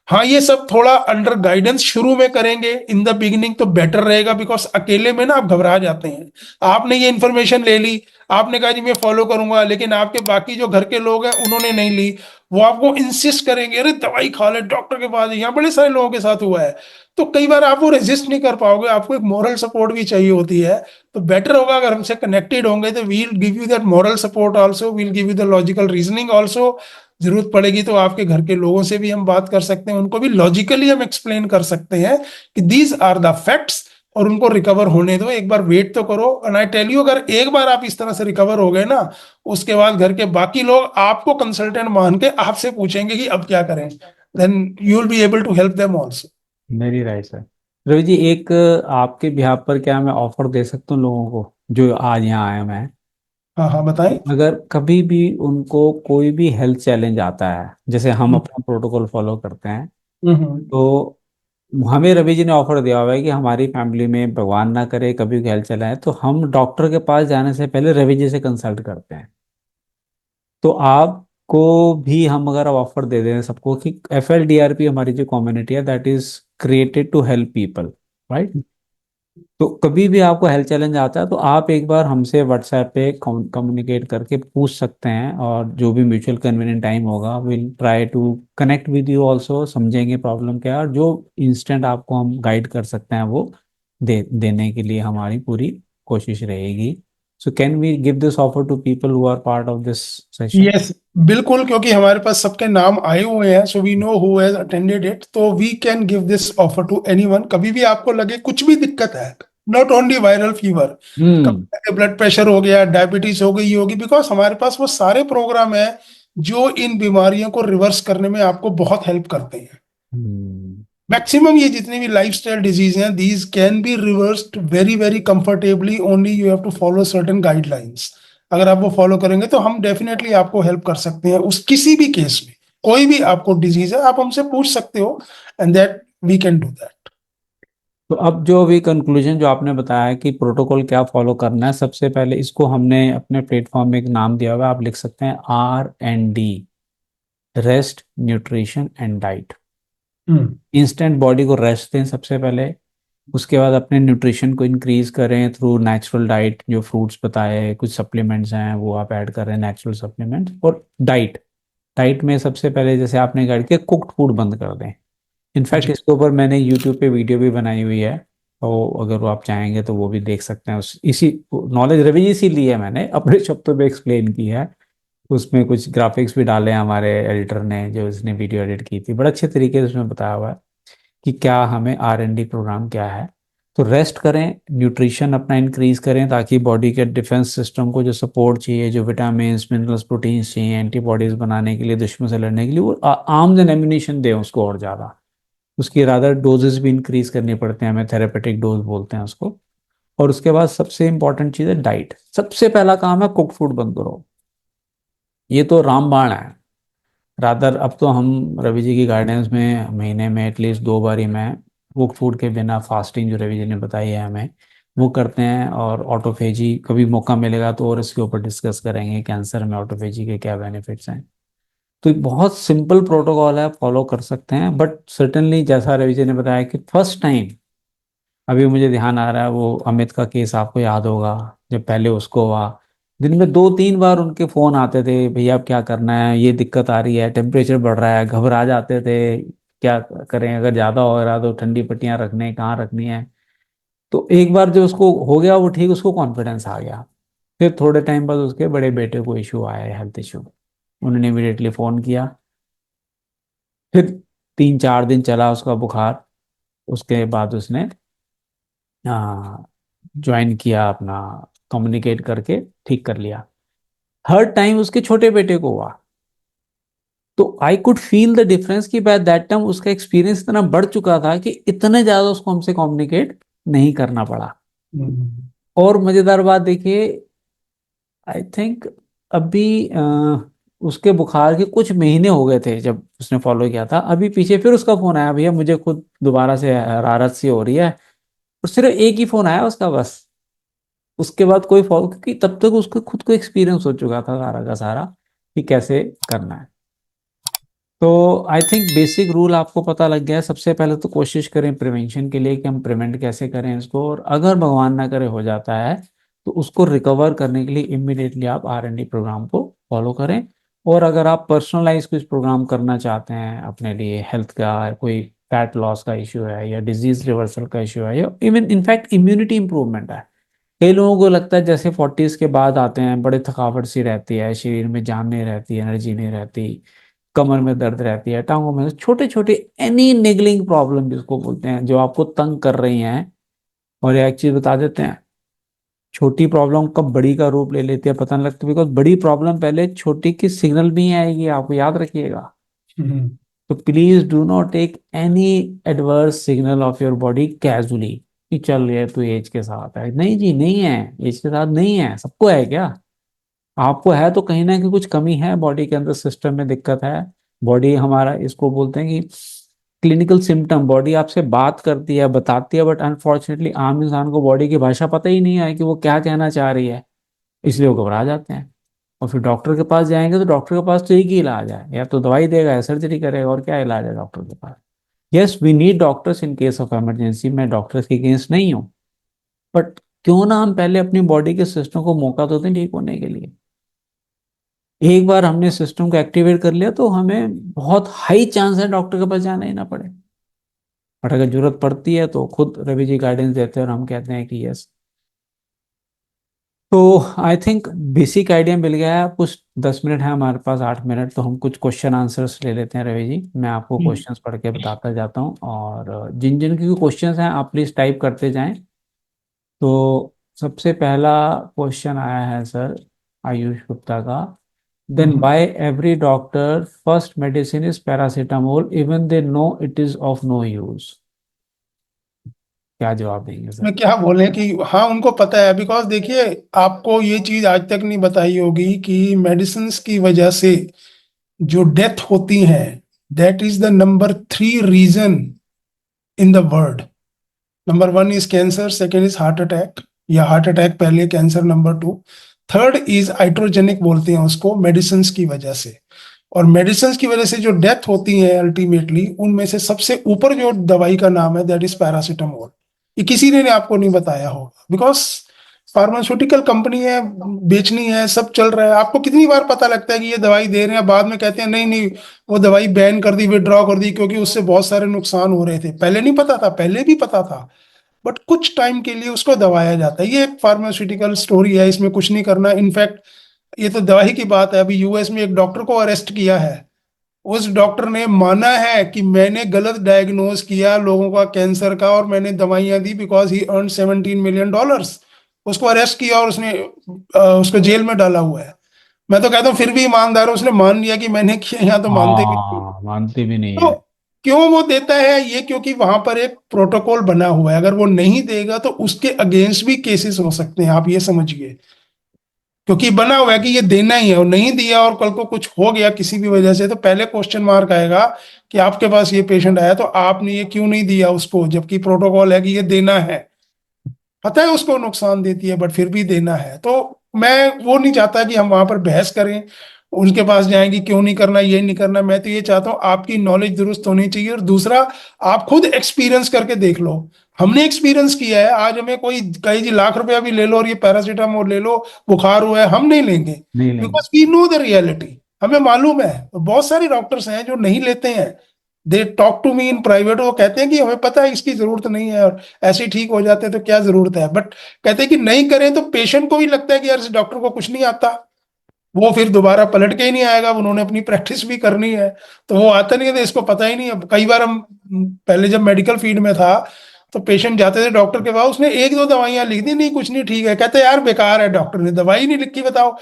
हाँ, ये सब थोड़ा अंडर गाइडेंस शुरू में करेंगे इन द बिगिनिंग तो बेटर रहेगा, बिकॉज अकेले में ना आप घबरा जाते हैं। आपने ये इन्फॉर्मेशन ले ली, आपने कहा जी मैं फॉलो करूंगा, लेकिन आपके बाकी जो घर के लोग हैं उन्होंने नहीं ली। वो आपको इंसिस्ट करेंगे, अरे दवाई खा ले, डॉक्टर के पास, यहाँ बड़े सारे लोगों के साथ हुआ है। तो कई बार आप वो रेजिस्ट नहीं कर पाओगे, आपको एक मोरल सपोर्ट भी चाहिए होती है। तो बेटर होगा अगर हमसे कनेक्टेड होंगे तो we'll give you that moral support also, we'll give you the logical reasoning also. जरूरत पड़ेगी तो आपके घर के लोगों से भी हम बात कर सकते हैं, उनको भी लॉजिकली हम एक्सप्लेन कर सकते हैं कि दीज आर द फैक्ट्स, और उनको रिकवर होने दो, एक बार वेट तो करो। एंड आई टेल यू, अगर एक बार आप इस तरह से रिकवर हो गए ना, उसके बाद घर के बाकी लोग आपको कंसल्टेंट मान के आपसे पूछेंगे कि अब क्या करें, then you will be able to help them also. Very right sir. Ravi ji, एक आपके बिहार पर क्या मैं ऑफर दे सकता हूँ लोगों को जो आज यहाँ आए मैं, हाँ हाँ, बताएं। अगर कभी भी उनको कोई भी हेल्थ चैलेंज आता है, जैसे हम हम्म अपना प्रोटोकॉल फॉलो करते हैं, हम्म तो हमें रवि जी ने ऑफर दिया हुआ है कि हमारी फैमिली में भगवान ना करे कभी हेल्थ चला है तो हम डॉक्टर के पास जाने से पहले रवि जी से कंसल्ट करते हैं। तो आपको भी हम अगर ऑफर दे दें सबको कि FLDRP हमारी जो कम्युनिटी है that is created to help people, right. तो कभी भी आपको हेल्थ चैलेंज आता है तो आप एक बार हमसे व्हाट्सएप पे कम्युनिकेट करके पूछ सकते हैं, और जो भी म्यूचुअल कन्वीनियंट टाइम होगा will try to connect with you also, समझेंगे प्रॉब्लम क्या है, और जो इंस्टेंट आपको हम गाइड कर सकते हैं वो देने के लिए हमारी पूरी कोशिश रहेगी। So can we give this offer to people who are part of this session? Yes, बिल्कुल, क्योंकि हमारे पास सबके नाम आए हुए हैं, so we know who has attended it, तो we can give this offer to anyone. कभी भी आपको लगे कुछ भी दिक्कत है, not only viral fever, hmm. कभी ब्लड प्रेशर हो गया, डायबिटीज हो गई होगी, बिकॉज हमारे पास वो सारे प्रोग्राम है जो इन बीमारियों को रिवर्स करने में आपको बहुत हेल्प करते हैं। हम्म। मैक्सिमम ये जितनी भी लाइफस्टाइल डिजीज हैं, these can be reversed very very comfortably, only you have to follow certain guidelines. अगर आप वो फॉलो करेंगे तो हम डेफिनेटली आपको हेल्प कर सकते हैं उस किसी भी केस में। कोई भी आपको डिजीज है आप हमसे पूछ सकते हो, and that we can do that. तो अब जो भी कंक्लूजन जो आपने बताया है कि प्रोटोकॉल क्या फॉलो करना है, सबसे पहले इसको हमने अपने प्लेटफॉर्म में एक नाम दिया हुआ है, आप लिख सकते हैं R&D, rest, nutrition and diet. Hmm instant body को रेस्ट दें सबसे पहले, उसके बाद अपने न्यूट्रिशन को इंक्रीज करें थ्रू नेचुरल डाइट, जो फ्रूट्स बताए, कुछ सप्लीमेंट्स हैं वो आप ऐड कर रहे हैं, नेचुरल सप्लीमेंट्स। और डाइट, डाइट में सबसे पहले जैसे आपने गाइड किया, कुक्ड फूड बंद कर दें। इनफैक्ट जी। इसके ऊपर मैंने यूट्यूब पे वीडियो भी बनाई हुई है, तो अगर वो आप चाहेंगे तो वो भी देख सकते हैं। उस इसी नॉलेज रवि जी ली है, मैंने अपने शब्दों में एक्सप्लेन की है। उसमें कुछ ग्राफिक्स भी डाले हैं हमारे एडिटर ने, जो इसने वीडियो एडिट की थी, बड़े अच्छे तरीके से उसमें बताया हुआ है कि क्या हमें R&D प्रोग्राम क्या है। तो रेस्ट करें, न्यूट्रिशन अपना इंक्रीज करें, ताकि बॉडी के डिफेंस सिस्टम को जो सपोर्ट चाहिए, जो विटामिन मिनरल्स प्रोटीन्स चाहिए एंटीबॉडीज बनाने के लिए, दुश्मन से लड़ने के लिए, वो आर्म्स एंड एम्यूनिशन दें उसको और ज़्यादा। उसकी रादर डोजेस भी इंक्रीज करनी पड़ते हैं हमें, थेरेपेटिक डोज बोलते हैं उसको। और उसके बाद सबसे इंपॉर्टेंट चीज़ है डाइट। सबसे पहला काम है कुक फूड बंद करो। ये तो रामबाण है। रादर अब तो हम रवि जी की गाइडेंस में महीने में एटलीस्ट 2 बार ही मैं कुक फूड के बिना फास्टिंग, जो रवि जी ने बताई है हमें, वो करते हैं। और ऑटोफेजी कभी मौका मिलेगा तो और इसके ऊपर डिस्कस करेंगे, कैंसर में ऑटोफेजी के क्या बेनिफिट्स हैं। तो एक बहुत सिंपल प्रोटोकॉल है, फॉलो कर सकते हैं। बट सर्टेनली जैसा रवि जी ने बताया कि फर्स्ट टाइम, अभी मुझे ध्यान आ रहा है वो अमित का केस आपको याद होगा, जब पहले उसको हुआ, दिन में 2-3 बार उनके फोन आते थे, भैया अब क्या करना है, ये दिक्कत आ रही है, टेम्परेचर बढ़ रहा है, घबरा जाते थे, क्या करें, अगर ज्यादा हो रहा तो ठंडी पट्टियां रखने कहाँ रखनी है। तो एक बार जो उसको हो गया वो ठीक, उसको कॉन्फिडेंस आ गया। फिर थोड़े टाइम बाद उसके बड़े बेटे को इशू आया, हेल्थ इशू। उन्होंने इमीडिएटली फोन किया। फिर 3-4 दिन चला उसका बुखार। उसके बाद उसने ज्वाइन किया अपना, कम्युनिकेट करके ठीक कर लिया। हर टाइम उसके छोटे बेटे को हुआ। तो I could feel the difference कि बाय दैट टाइम उसका एक्सपीरियंस इतना बढ़ चुका था कि इतने ज्यादा उसको हमसे कम्युनिकेट नहीं करना पड़ा। हम्म। और मजेदार बात देखिए, आई थिंक अभी उसके बुखार के कुछ महीने हो गए थे जब उसने फॉलो किया था, अभी पीछे फिर उसका फोन आया, भैया मुझे खुद दोबारा से हरारत सी हो रही है। और सिर्फ एक ही फोन आया उसका बस। उसके बाद कोई फॉलो, क्योंकि तब तक उसको खुद को एक्सपीरियंस हो चुका था सारा का सारा कि कैसे करना है। तो आई थिंक बेसिक रूल आपको पता लग गया है। सबसे पहले तो कोशिश करें प्रिवेंशन के लिए कि हम प्रिवेंट कैसे करें इसको, और अगर भगवान ना करे हो जाता है तो उसको रिकवर करने के लिए इमिडिएटली आप R&D प्रोग्राम को फॉलो करें। और अगर आप पर्सनलाइज कुछ प्रोग्राम करना चाहते हैं अपने लिए, हेल्थ का कोई फैट लॉस का इश्यू है या डिजीज रिवर्सल का इश्यू है या इवन इनफैक्ट इम्यूनिटी इंप्रूवमेंट है। कई लोगों को लगता है जैसे 40s के बाद आते हैं बड़े थकावट सी रहती है, शरीर में जान नहीं रहती, एनर्जी नहीं रहती, कमर में दर्द रहती है, टांगों में, छोटे छोटे एनी निगलिंग प्रॉब्लम जिसको बोलते हैं, जो आपको तंग कर रही हैं। और एक चीज बता देते हैं, छोटी प्रॉब्लम कब बड़ी का रूप ले लेती है पता नहीं लगता, बिकॉज बड़ी प्रॉब्लम पहले छोटी की सिग्नल भी आएगी, आपको याद रखिएगा। हम्म। तो please do not take any adverse signal of your body casually, कि चल ये तो एज के साथ है। नहीं जी, नहीं है, एज के साथ नहीं है, सबको है क्या? आपको है तो कहीं ना कहीं कुछ कमी है बॉडी के अंदर, सिस्टम में दिक्कत है। बॉडी हमारा, इसको बोलते हैं कि क्लिनिकल सिम्टम, बॉडी आपसे बात करती है, बताती है, बट अनफॉर्चुनेटली आम इंसान को बॉडी की भाषा पता ही नहीं है कि वो क्या कहना चाह रही है। इसलिए वो घबरा जाते हैं। और फिर डॉक्टर के पास जाएंगे तो डॉक्टर के पास तो एक ही इलाज है, या तो दवाई देगा या सर्जरी करेगा, और क्या इलाज है डॉक्टर के पास? Yes, we need doctors in case of emergency, मैं डॉक्टर्स के अगेंस्ट नहीं हूँ। बट क्यों ना हम पहले अपनी बॉडी के सिस्टम को मौका तो दें ठीक होने के लिए। एक बार हमने सिस्टम को एक्टिवेट कर लिया तो हमें बहुत हाई चांस है डॉक्टर के पास जाना ही ना पड़े। बट अगर जरूरत पड़ती है तो खुद रवि जी गाइडेंस देते हैं और हम कहते हैं कि यस। तो आई थिंक बेसिक आइडिया मिल गया है। कुछ 10 मिनट है हमारे पास, 8 मिनट, तो हम कुछ क्वेश्चन आंसर्स ले लेते हैं रवि जी। मैं आपको हम्म। क्वेश्चंस पढ़ के बताता जाता हूँ, और जिन जिन के क्वेश्चंस हैं आप प्लीज टाइप करते जाएं। तो सबसे पहला क्वेश्चन आया है सर आयुष गुप्ता का। Then hmm. By every doctor first medicine is paracetamol even they know it is of no use. क्या जवाब देंगे सर? मैं क्या बोले कि हाँ उनको पता है, बिकॉज देखिए आपको ये चीज आज तक नहीं बताई होगी कि मेडिसिन की वजह से जो डेथ होती है, that is the number 3 reason in the world. Number 1 is cancer, second is heart attack, या हार्ट अटैक पहले, cancer number 2, third is hydrogenic बोलते हैं उसको, मेडिसिन की वजह से। और मेडिसिन की वजह से जो डेथ होती है अल्टीमेटली, उनमें से सबसे ऊपर जो दवाई का नाम है दैट इज पैरासीटामोल। ये किसी ने आपको नहीं बताया होगा, बिकॉज फार्मास्यूटिकल कंपनी है, बेचनी है, सब चल रहा है। आपको कितनी बार पता लगता है कि ये दवाई दे रहे हैं, बाद में कहते हैं नहीं नहीं, वो दवाई बैन कर दी, विड्रॉ कर दी, क्योंकि उससे बहुत सारे नुकसान हो रहे थे। पहले नहीं पता था, पहले भी पता था, बट कुछ टाइम के लिए उसको दबाया जाता है। ये एक फार्मास्यूटिकल स्टोरी है, इसमें कुछ नहीं करना। इनफैक्ट ये तो दवाई की बात है, अभी यूएस में एक डॉक्टर को अरेस्ट किया है। उस डॉक्टर ने माना है कि मैंने गलत डायग्नोज किया लोगों का कैंसर का, और मैंने दवाइयां दी, बिकॉज ही अर्न $17 मिलियन। उसको अरेस्ट किया और उसने उसको जेल में डाला हुआ है। मैं तो कहता हूँ फिर भी ईमानदार है, उसने मान लिया कि मैंने किया, यहाँ तो मानते भी नहीं। हाँ, मानते भी नहीं तो है। क्यों वो देता है ये? क्योंकि वहां पर एक प्रोटोकॉल बना हुआ है, अगर वो नहीं देगा तो उसके अगेंस्ट भी केसेस हो सकते हैं, आप ये समझिए। क्योंकि बना हुआ है कि ये देना ही है, और नहीं दिया और कल को कुछ हो गया किसी भी वजह से, तो पहले क्वेश्चन मार्क आएगा कि आपके पास ये पेशेंट आया तो आपने ये क्यों नहीं दिया उसको, जबकि प्रोटोकॉल है कि ये देना है। पता है उसको नुकसान देती है, बट फिर भी देना है। तो मैं वो नहीं चाहता कि हम वहां पर बहस करें, उनके पास जाएंगे क्यों नहीं करना, ये नहीं करना। मैं तो ये चाहता हूँ आपकी नॉलेज दुरुस्त होनी चाहिए, और दूसरा, आप खुद एक्सपीरियंस करके देख लो। हमने एक्सपीरियंस किया है, आज हमें कोई कहे जी लाख रुपया भी ले लो और ये पैरासीटामोल ले लो, बुखार हुआ है, हम नहीं लेंगे। नहीं लेंगे। Because we know the reality, हमें मालूम है। बहुत सारे डॉक्टर्स हैं जो नहीं लेते हैं, they talk to me in private, वो कहते हैं कि हमें पता है इसकी जरूरत नहीं है, और ऐसे ही ठीक हो जाते हैं, तो क्या जरूरत है। बट कहते हैं कि नहीं करें तो पेशेंट को भी लगता है कि यार इस डॉक्टर को कुछ नहीं आता, वो फिर दोबारा पलट के ही नहीं आएगा, उन्होंने अपनी प्रैक्टिस भी करनी है। तो वो आता नहीं है, तो इसको पता ही नहीं है। कई बार हम पहले जब मेडिकल फील्ड में था, तो पेशेंट जाते थे डॉक्टर के पास, उसने एक दो दवाइयां लिख दी, नहीं कुछ नहीं ठीक है, कहते यार बेकार है, डॉक्टर ने दवाई नहीं लिखी, बताओ।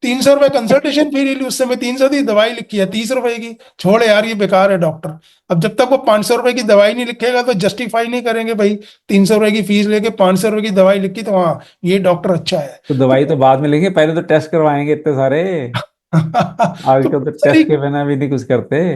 300 रुपए कंसल्टेशन फी ले ली, उस समय 300 दी, दवाई लिखी है 30 रुपए की, छोड़ यार ये बेकार है डॉक्टर। अब जब तक वो 500 रुपए की दवाई नहीं लिखेगा तो जस्टिफाई नहीं करेंगे भाई, 300 रुपए की फीस लेके 500 रुपए की दवाई लिखी, तो हाँ ये डॉक्टर अच्छा है। तो दवाई तो बाद में लेंगे, पहले तो टेस्ट करवाएंगे इतने सारे। तो आजकल तो बहुत सारी, टेस्ट के बिना भी नहीं कुछ करते।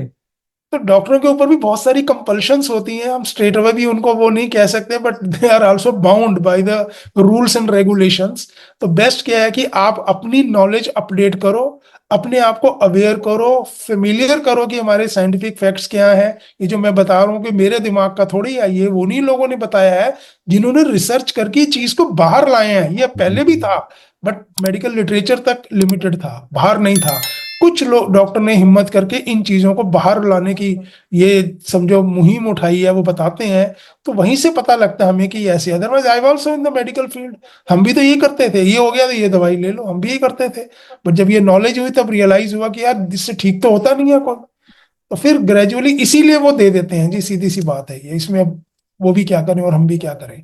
तो डॉक्टरों के ऊपर भी बहुत सारी कंपल्शंस होती हैं, हम स्ट्रेट अवे भी उनको वो नहीं कह सकते, but they are also bound by the rules and regulations. तो बेस्ट क्या है कि आप अपनी नॉलेज अपडेट करो, अपने आप को अवेयर करो, फेमिलियर करो कि हमारे साइंटिफिक फैक्ट्स क्या हैं। ये जो मैं बता रहा हूँ कि मेरे दिमाग का थोड़ी है, ये उन्हीं लोगों ने बताया है जिन्होंने रिसर्च करके चीज को बाहर लाए हैं। ये पहले भी था, बट मेडिकल लिटरेचर तक लिमिटेड था, बाहर नहीं था। कुछ लोग डॉक्टर ने हिम्मत करके इन चीजों को बाहर लाने की, ये समझो मुहिम उठाई है, वो बताते हैं। तो वहीं से पता लगता है हमें कि ये ऐसे। Otherwise I also in the medical field, हम भी तो ये करते थे, ये हो गया तो ये दवाई ले लो, हम भी ये करते थे। बट जब ये नॉलेज हुई तब रियलाइज हुआ कि यार इससे ठीक तो होता नहीं है कोई। तो फिर ग्रेजुअली इसीलिए वो दे देते हैं जी, सीधी सी बात है ये। इसमें अब वो भी क्या करें और हम भी क्या करें।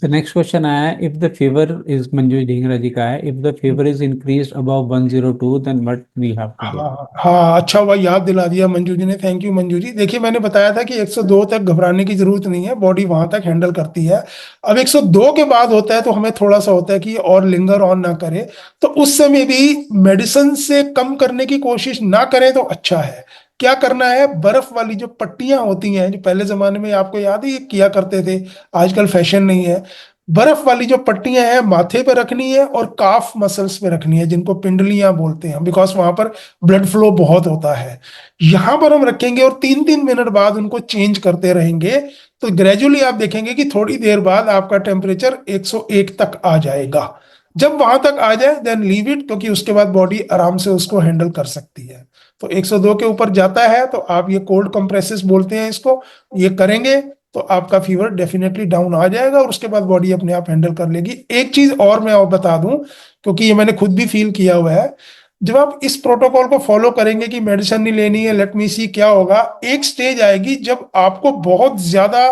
तो नेक्स्ट क्वेश्चन आया है, if the fever is, Manju Dhingra ji का है, if the fever is increase above 102 then what we have to do. हाँ हाँ, अच्छा हुआ याद दिला दिया मंजू जी ने, थैंक यू मंजू जी। देखिए मैंने बताया था कि 102 तक घबराने की जरूरत नहीं है, बॉडी वहां तक हैंडल करती है। अब 102 के बाद होता है तो हमें थोड़ा सा होता है कि और लिंगर ऑन ना करे, तो उस समय भी मेडिसिन से कम करने की कोशिश ना करें तो अच्छा है। क्या करना है, बर्फ वाली जो पट्टियां होती हैं, जो पहले जमाने में आपको याद है ये किया करते थे, आजकल फैशन नहीं है। बर्फ वाली जो पट्टियां हैं माथे पे रखनी है और काफ मसल्स पे रखनी है, जिनको पिंडलियां बोलते हैं, बिकॉज वहां पर ब्लड फ्लो बहुत होता है। यहां पर हम रखेंगे और 3-3 मिनट बाद उनको चेंज करते रहेंगे। तो ग्रेजुअली आप देखेंगे कि थोड़ी देर बाद आपका टेम्परेचर 101 तक आ जाएगा। जब वहां तक आ जाए देन लीव इट, क्योंकि उसके बाद बॉडी आराम से उसको हैंडल कर सकती है। तो 102 के ऊपर जाता है तो आप ये कोल्ड कंप्रेसेस बोलते हैं इसको, ये करेंगे तो आपका फीवर डेफिनेटली डाउन आ जाएगा, और उसके बाद बॉडी अपने आप हैंडल कर लेगी। एक चीज और मैं और बता दूं, क्योंकि ये मैंने खुद भी फील किया हुआ है। जब आप इस प्रोटोकॉल को फॉलो करेंगे कि मेडिसिन नहीं लेनी है, लेट मी सी क्या होगा, एक स्टेज आएगी जब आपको बहुत ज्यादा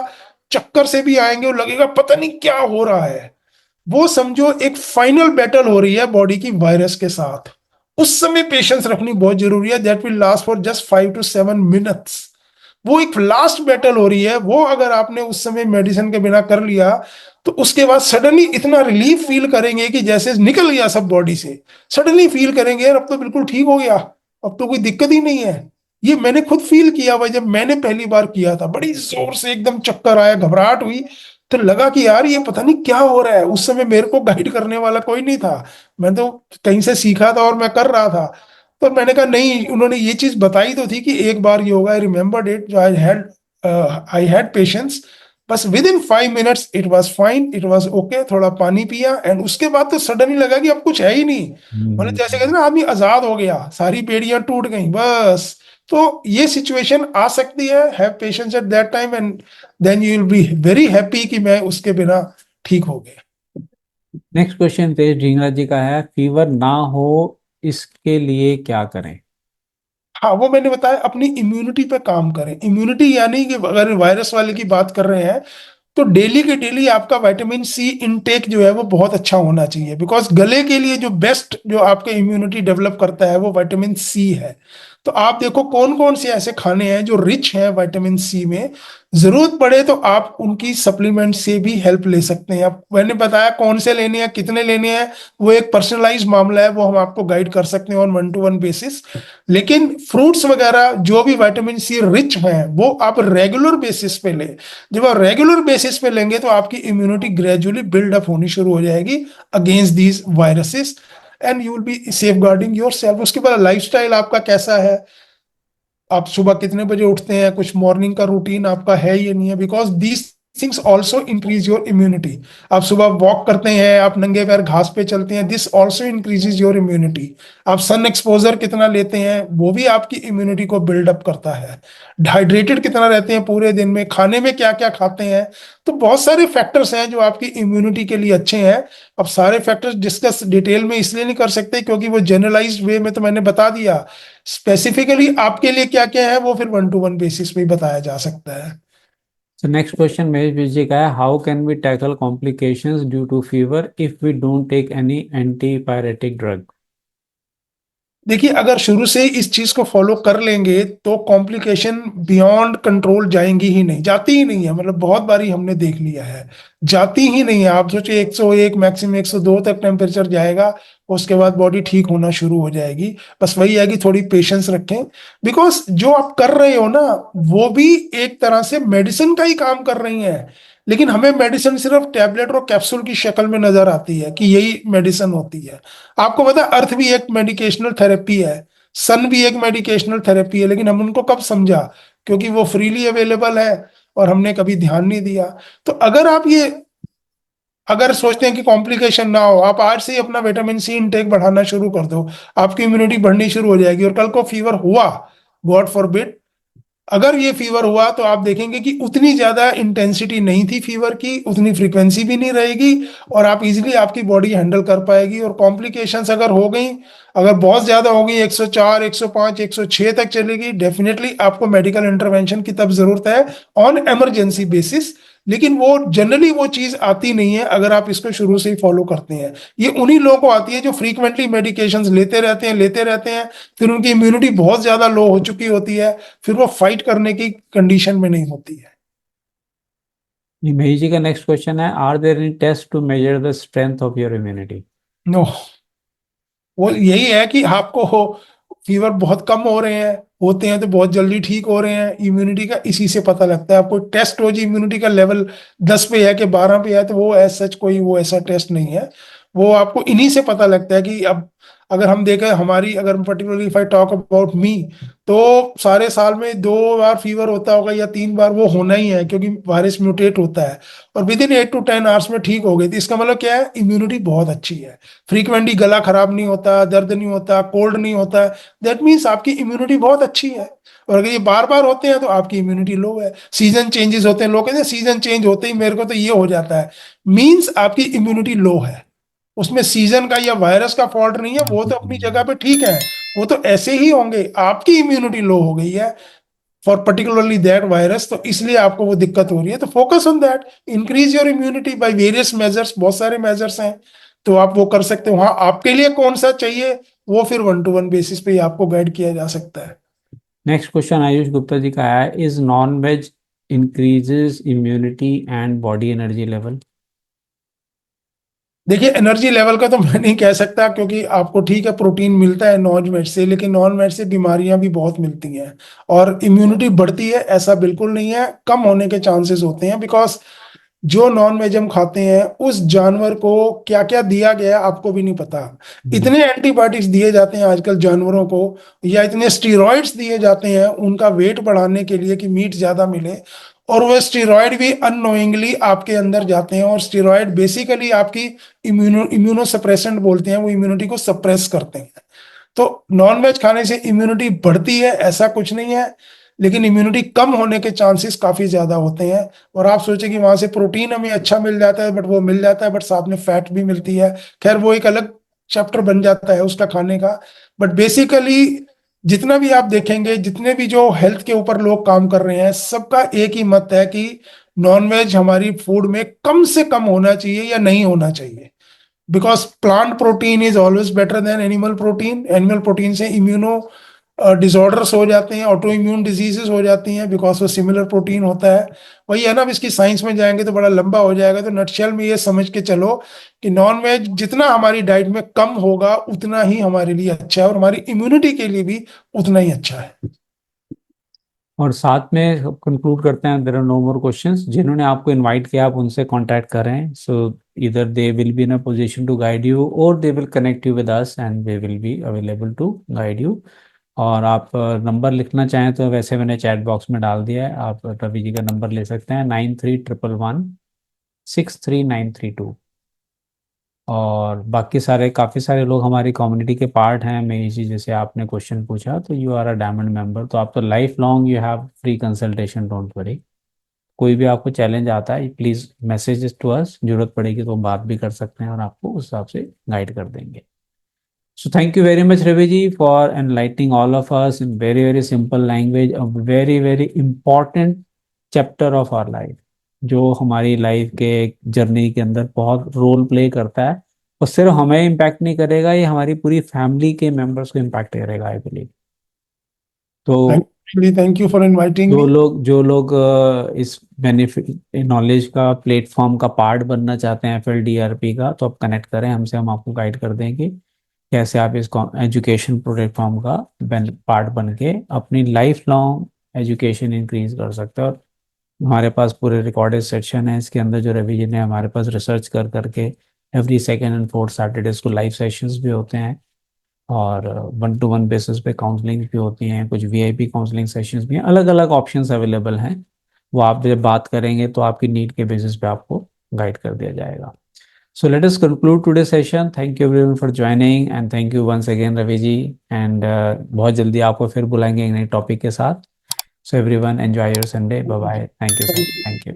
चक्कर से भी आएंगे और लगेगा पता नहीं क्या हो रहा है। वो समझो एक फाइनल बैटल हो रही है बॉडी की वायरस के साथ। उस समय पेशेंस रखनी बहुत जरूरी है, that will last for just 5 to 7 minutes. वो एक लास्ट बैटल हो रही है, वो अगर आपने उस समय मेडिसिन के बिना कर लिया, तो उसके बाद सडनली इतना रिलीफ फील करेंगे कि जैसे निकल गया सब बॉडी से। सडनली फील करेंगे यार अब तो बिल्कुल ठीक हो गया, अब तो कोई दिक्कत ही नहीं है। ये मैंने खुद फील किया हुआ, जब मैंने पहली बार किया था बड़ी जोर से एकदम चक्कर आया, घबराहट हुई, तो लगा कि यार ये पता नहीं क्या हो रहा है। उस समय मेरे को गाइड करने वाला कोई नहीं था, मैं तो कहीं से सीखा था और मैं कर रहा था। तो मैंने कहा नहीं, उन्होंने ये चीज बताई तो थी कि एक बार ये होगा, आई रिमेम्बर्ड इट, जो आई हैड पेशेंस। बस with in 5 minutes it was fine, it was okay, थोड़ा पानी पिया एंड उसके बाद तो सडनली लगा कि अब कुछ है ही नहीं। मतलब जैसे कहते हैं हम्म। ना, आदमी आजाद हो गया, सारी बेड़ियां टूट गई बस। तो ये सिचुएशन आ सकती है, have patience at that time and then you will be very happy कि मैं उसके बिना ठीक हो गया। नेक्स्ट क्वेश्चन तेज ढींगरा जी का है, फीवर ना हो इसके लिए क्या करें? हाँ, वो मैंने बताया, अपनी इम्यूनिटी पे काम करें। इम्यूनिटी यानी कि अगर वायरस वाले की बात कर रहे हैं, तो डेली के डेली आपका विटामिन सी इनटेक जो है वो बहुत अच्छा होना चाहिए, बिकॉज गले के लिए जो बेस्ट जो आपके इम्यूनिटी डेवलप करता है वो विटामिन सी है। तो आप देखो कौन कौन से ऐसे खाने हैं जो रिच हैं विटामिन सी में। जरूरत पड़े तो आप उनकी सप्लीमेंट से भी हेल्प ले सकते हैं। अब मैंने बताया कौन से लेने हैं, कितने लेने हैं, वो एक पर्सनलाइज मामला है, वो हम आपको गाइड कर सकते हैं ऑन 1-to-1 बेसिस। लेकिन फ्रूट्स वगैरह जो भी विटामिन सी रिच हैं वो आप रेगुलर बेसिस पे लें। जब आप रेगुलर बेसिस पे लेंगे तो आपकी इम्यूनिटी ग्रेजुअली बिल्डअप होनी शुरू हो जाएगी against these viruses and you will be safeguarding yourself. उसके बाद लाइफस्टाइल आपका कैसा है, आप सुबह कितने बजे उठते हैं, कुछ मॉर्निंग का रूटीन आपका है ये नहीं है, because these things also increase your immunity. आप सुबह वॉक करते हैं, आप नंगे पैर घास पे चलते हैं, this also increases your immunity. आप सन एक्सपोजर कितना लेते हैं वो भी आपकी इम्यूनिटी को बिल्डअप करता है। हाइड्रेटेड कितना रहते हैं पूरे दिन में, खाने में क्या क्या खाते हैं। तो बहुत सारे फैक्टर्स हैं जो आपकी इम्यूनिटी के लिए अच्छे हैं। अब सारे फैक्टर्स डिस्कस डिटेल में इसलिए नहीं कर सकते क्योंकि वो जनरलाइज्ड वे में तो मैंने बता दिया। स्पेसिफिकली आपके लिए क्या क्या है वो फिर 1-to-1 बेसिस पे ही बताया जा सकता है। So next question Mahesh ji का है, how can we tackle complications due to fever if we don't take any antipyretic drug? देखिए, अगर शुरू से ही इस चीज को फॉलो कर लेंगे तो कॉम्प्लिकेशन बियॉन्ड कंट्रोल जाएंगी ही नहीं, जाती ही नहीं है। मतलब बहुत बारी हमने देख लिया है, जाती ही नहीं है। आप सोचिए 101 मैक्सिमम 102 तक टेम्परेचर जाएगा, उसके बाद बॉडी ठीक होना शुरू हो जाएगी। बस वही है कि थोड़ी पेशेंस रखें, बिकॉज जो आप कर रहे हो ना वो भी एक तरह से मेडिसिन का ही काम कर रही है। लेकिन हमें मेडिसिन सिर्फ टैबलेट और कैप्सूल की शक्ल में नजर आती है कि यही मेडिसिन होती है। आपको पता है अर्थ भी एक मेडिकेशनल थेरेपी है, सन भी एक मेडिकेशनल थेरेपी है, लेकिन हम उनको कब समझा, क्योंकि वो फ्रीली अवेलेबल है और हमने कभी ध्यान नहीं दिया। तो अगर आप ये अगर सोचते हैं कि कॉम्प्लिकेशन ना हो, आप आज से ही अपना विटामिन सी इनटेक बढ़ाना शुरू कर दो, आपकी इम्यूनिटी बढ़नी शुरू हो जाएगी। और कल को फीवर हुआ, गॉड फॉरबिड, अगर ये फीवर हुआ तो आप देखेंगे कि उतनी ज्यादा इंटेंसिटी नहीं थी फीवर की, उतनी फ्रीक्वेंसी भी नहीं रहेगी, और आप इजीली आपकी बॉडी हैंडल कर पाएगी। और कॉम्प्लिकेशंस अगर हो गई, अगर बहुत ज्यादा हो गई, 104 105 106 तक चलेगी, डेफिनेटली आपको मेडिकल इंटरवेंशन की तब जरूरत है ऑन इमरजेंसी बेसिस। लेकिन वो जनरली वो चीज आती नहीं है अगर आप इसको शुरू से ही फॉलो करते हैं। ये उन्हीं लोगों को आती है जो फ्रीक्वेंटली मेडिकेशंस लेते रहते हैं, फिर उनकी इम्यूनिटी बहुत ज्यादा लो हो चुकी होती है, फिर वो फाइट करने की कंडीशन में नहीं होती है। महेश जी का नेक्स्ट क्वेश्चन है, are there any test to measure the strength of your immunity? No, वो यही है कि आपको फीवर बहुत कम हो रहे हैं, होते हैं तो बहुत जल्दी ठीक हो रहे हैं, इम्यूनिटी का इसी से पता लगता है। आपको टेस्ट हो जी इम्यूनिटी का लेवल 10 पे है कि 12 पे है, तो वो एज सच कोई वो ऐसा टेस्ट नहीं है। वो आपको इन्हीं से पता लगता है कि अब अगर हम देखें हमारी, अगर particularly if I talk about me, तो सारे साल में 2 बार फीवर होता होगा या 3 बार, वो होना ही है क्योंकि वायरस म्यूटेट होता है। और विद इन 8 to 10 आवर्स में ठीक हो गई, तो इसका मतलब क्या है, इम्यूनिटी बहुत अच्छी है। फ्रीक्वेंटली गला खराब नहीं होता, दर्द नहीं होता, कोल्ड नहीं होता, दैट मीन्स आपकी इम्यूनिटी बहुत अच्छी है। और अगर ये बार बार होते हैं तो आपकी इम्यूनिटी लो है। सीजन चेंजेस होते हैं, लोग कहते हैं सीजन चेंज होते ही मेरे को तो ये हो जाता है, मीन्स आपकी इम्यूनिटी लो है। उसमें सीजन का या वायरस का फॉल्ट नहीं है, वो तो अपनी जगह पे ठीक है, वो तो ऐसे ही होंगे, आपकी इम्यूनिटी लो हो गई है फॉर पर्टिकुलरली दैट वायरस, तो इसलिए आपको वो दिक्कत हो रही है। तो focus on that, increase your immunity by various measures, बहुत सारे मेजर्स हैं, तो आप वो कर सकते हो। हाँ, आपके लिए कौन सा चाहिए वो फिर 1-to-1 बेसिस पे ही आपको गाइड किया जा सकता है। नेक्स्ट क्वेश्चन आयुष गुप्ता जी का है, is non veg increases immunity and body energy level? देखिए, एनर्जी लेवल का तो मैं नहीं कह सकता, क्योंकि आपको ठीक है प्रोटीन मिलता है नॉन वेज से, लेकिन नॉन वेज से बीमारियां भी बहुत मिलती हैं। और इम्यूनिटी बढ़ती है ऐसा बिल्कुल नहीं है, कम होने के चांसेस होते हैं, बिकॉज जो नॉन वेज हम खाते हैं उस जानवर को क्या क्या दिया गया है आपको भी नहीं पता। इतने एंटीबायोटिक्स दिए जाते हैं आजकल जानवरों को, या इतने स्टीरॉइड्स दिए जाते हैं उनका वेट बढ़ाने के लिए कि मीट ज्यादा मिले। और वो स्टेरॉयड भी अननोइंगली आपके अंदर जाते हैं, और स्टेरॉयड बेसिकली आपकी इम्यूनो सप्रेसेंट बोलते हैं, वो इम्यूनिटी को सप्रेस करते हैं। तो नॉनवेज खाने से इम्यूनिटी बढ़ती है ऐसा कुछ नहीं है, लेकिन इम्यूनिटी कम होने के चांसेस काफी ज्यादा होते हैं। और आप सोचे कि वहां से प्रोटीन हमें अच्छा मिल जाता है, बट वो मिल जाता है, बट साथ में फैट भी मिलती है। खैर वो एक अलग चैप्टर बन जाता है उसका खाने का। बट बेसिकली जितना भी आप देखेंगे, जितने भी जो हेल्थ के ऊपर लोग काम कर रहे हैं, सबका एक ही मत है कि नॉनवेज हमारी फूड में कम से कम होना चाहिए या नहीं होना चाहिए। Because plant protein is always better than animal protein. Animal protein से इम्यूनो डिसऑर्डर्स हो जाते हैं, ऑटो इम्यून डिजीजेस हो जाती हैं, बिकॉज वो सिमिलर प्रोटीन होता है। वही है ना, अब इसकी साइंस में जाएंगे तो बड़ा लंबा हो जाएगा। तो नटशेल में ये समझ के चलो कि नॉन वेज जितना हमारी डाइट में कम होगा उतना ही हमारे लिए अच्छा है, और हमारी इम्यूनिटी के लिए भी उतना ही अच्छा है। और साथ में कंक्लूड करते हैं, there are no more questions. जिन्होंने आपको इनवाइट किया आप उनसे कांटेक्ट करें, सो इधर they will be in a position to guide you और they will connect you with us and we will be available to guide you. और आप नंबर लिखना चाहें तो वैसे मैंने चैट बॉक्स में डाल दिया है, आप रवि जी का नंबर ले सकते हैं, 9311163932। और बाकी सारे काफ़ी सारे लोग हमारी कम्युनिटी के पार्ट हैं। मेरी जी जैसे आपने क्वेश्चन पूछा तो you are a diamond member, तो आप तो life long you have free consultation, don't worry. कोई भी आपको चैलेंज आता है प्लीज़ मैसेज टू अस, जरूरत पड़ेगी तो बात भी कर सकते हैं और आपको उस हिसाब से गाइड कर देंगे। So thank you very much, Ravi ji, for enlightening all of us in very, very simple language, a very, very important chapter of our life, जो हमारी लाइफ के जर्नी के अंदर बहुत रोल प्ले करता है। और सिर्फ हमें इम्पैक्ट नहीं करेगा, ये हमारी पूरी फैमिली के मेंबर्स को इम्पैक्ट करेगा, आई बिलीव। तो thank you for inviting me. जो लोग इस बेनिफिट नॉलेज का प्लेटफॉर्म का पार्ट बनना चाहते हैं FLDRP का, तो आप कनेक्ट करें हमसे, हम आपको गाइड कर देंगे कैसे आप इस एजुकेशन प्लेटफॉर्म का पार्ट बन के अपनी लाइफ लॉन्ग एजुकेशन इंक्रीज कर सकते हैं। और हमारे पास पूरे रिकॉर्डेड सेक्शन है इसके अंदर, जो रवि जी ने हमारे पास रिसर्च कर करके every second and fourth Saturdays को लाइव सेशंस भी होते हैं, और 1-to-1 बेसिस पे काउंसलिंग भी होती हैं, कुछ VIP काउंसलिंग सेशंस भी हैं, अलग अलग ऑप्शंस अवेलेबल हैं। वो आप जब बात करेंगे तो आपकी नीड के बेसिस पे आपको गाइड कर दिया जाएगा। So let us conclude today's session. Thank you everyone for joining and thank you once again Ravi ji. and बहुत जल्दी आपको फिर बुलाएंगे एक नए टॉपिक के साथ। So everyone enjoy your Sunday. Bye bye. Thank you sir. Thank you.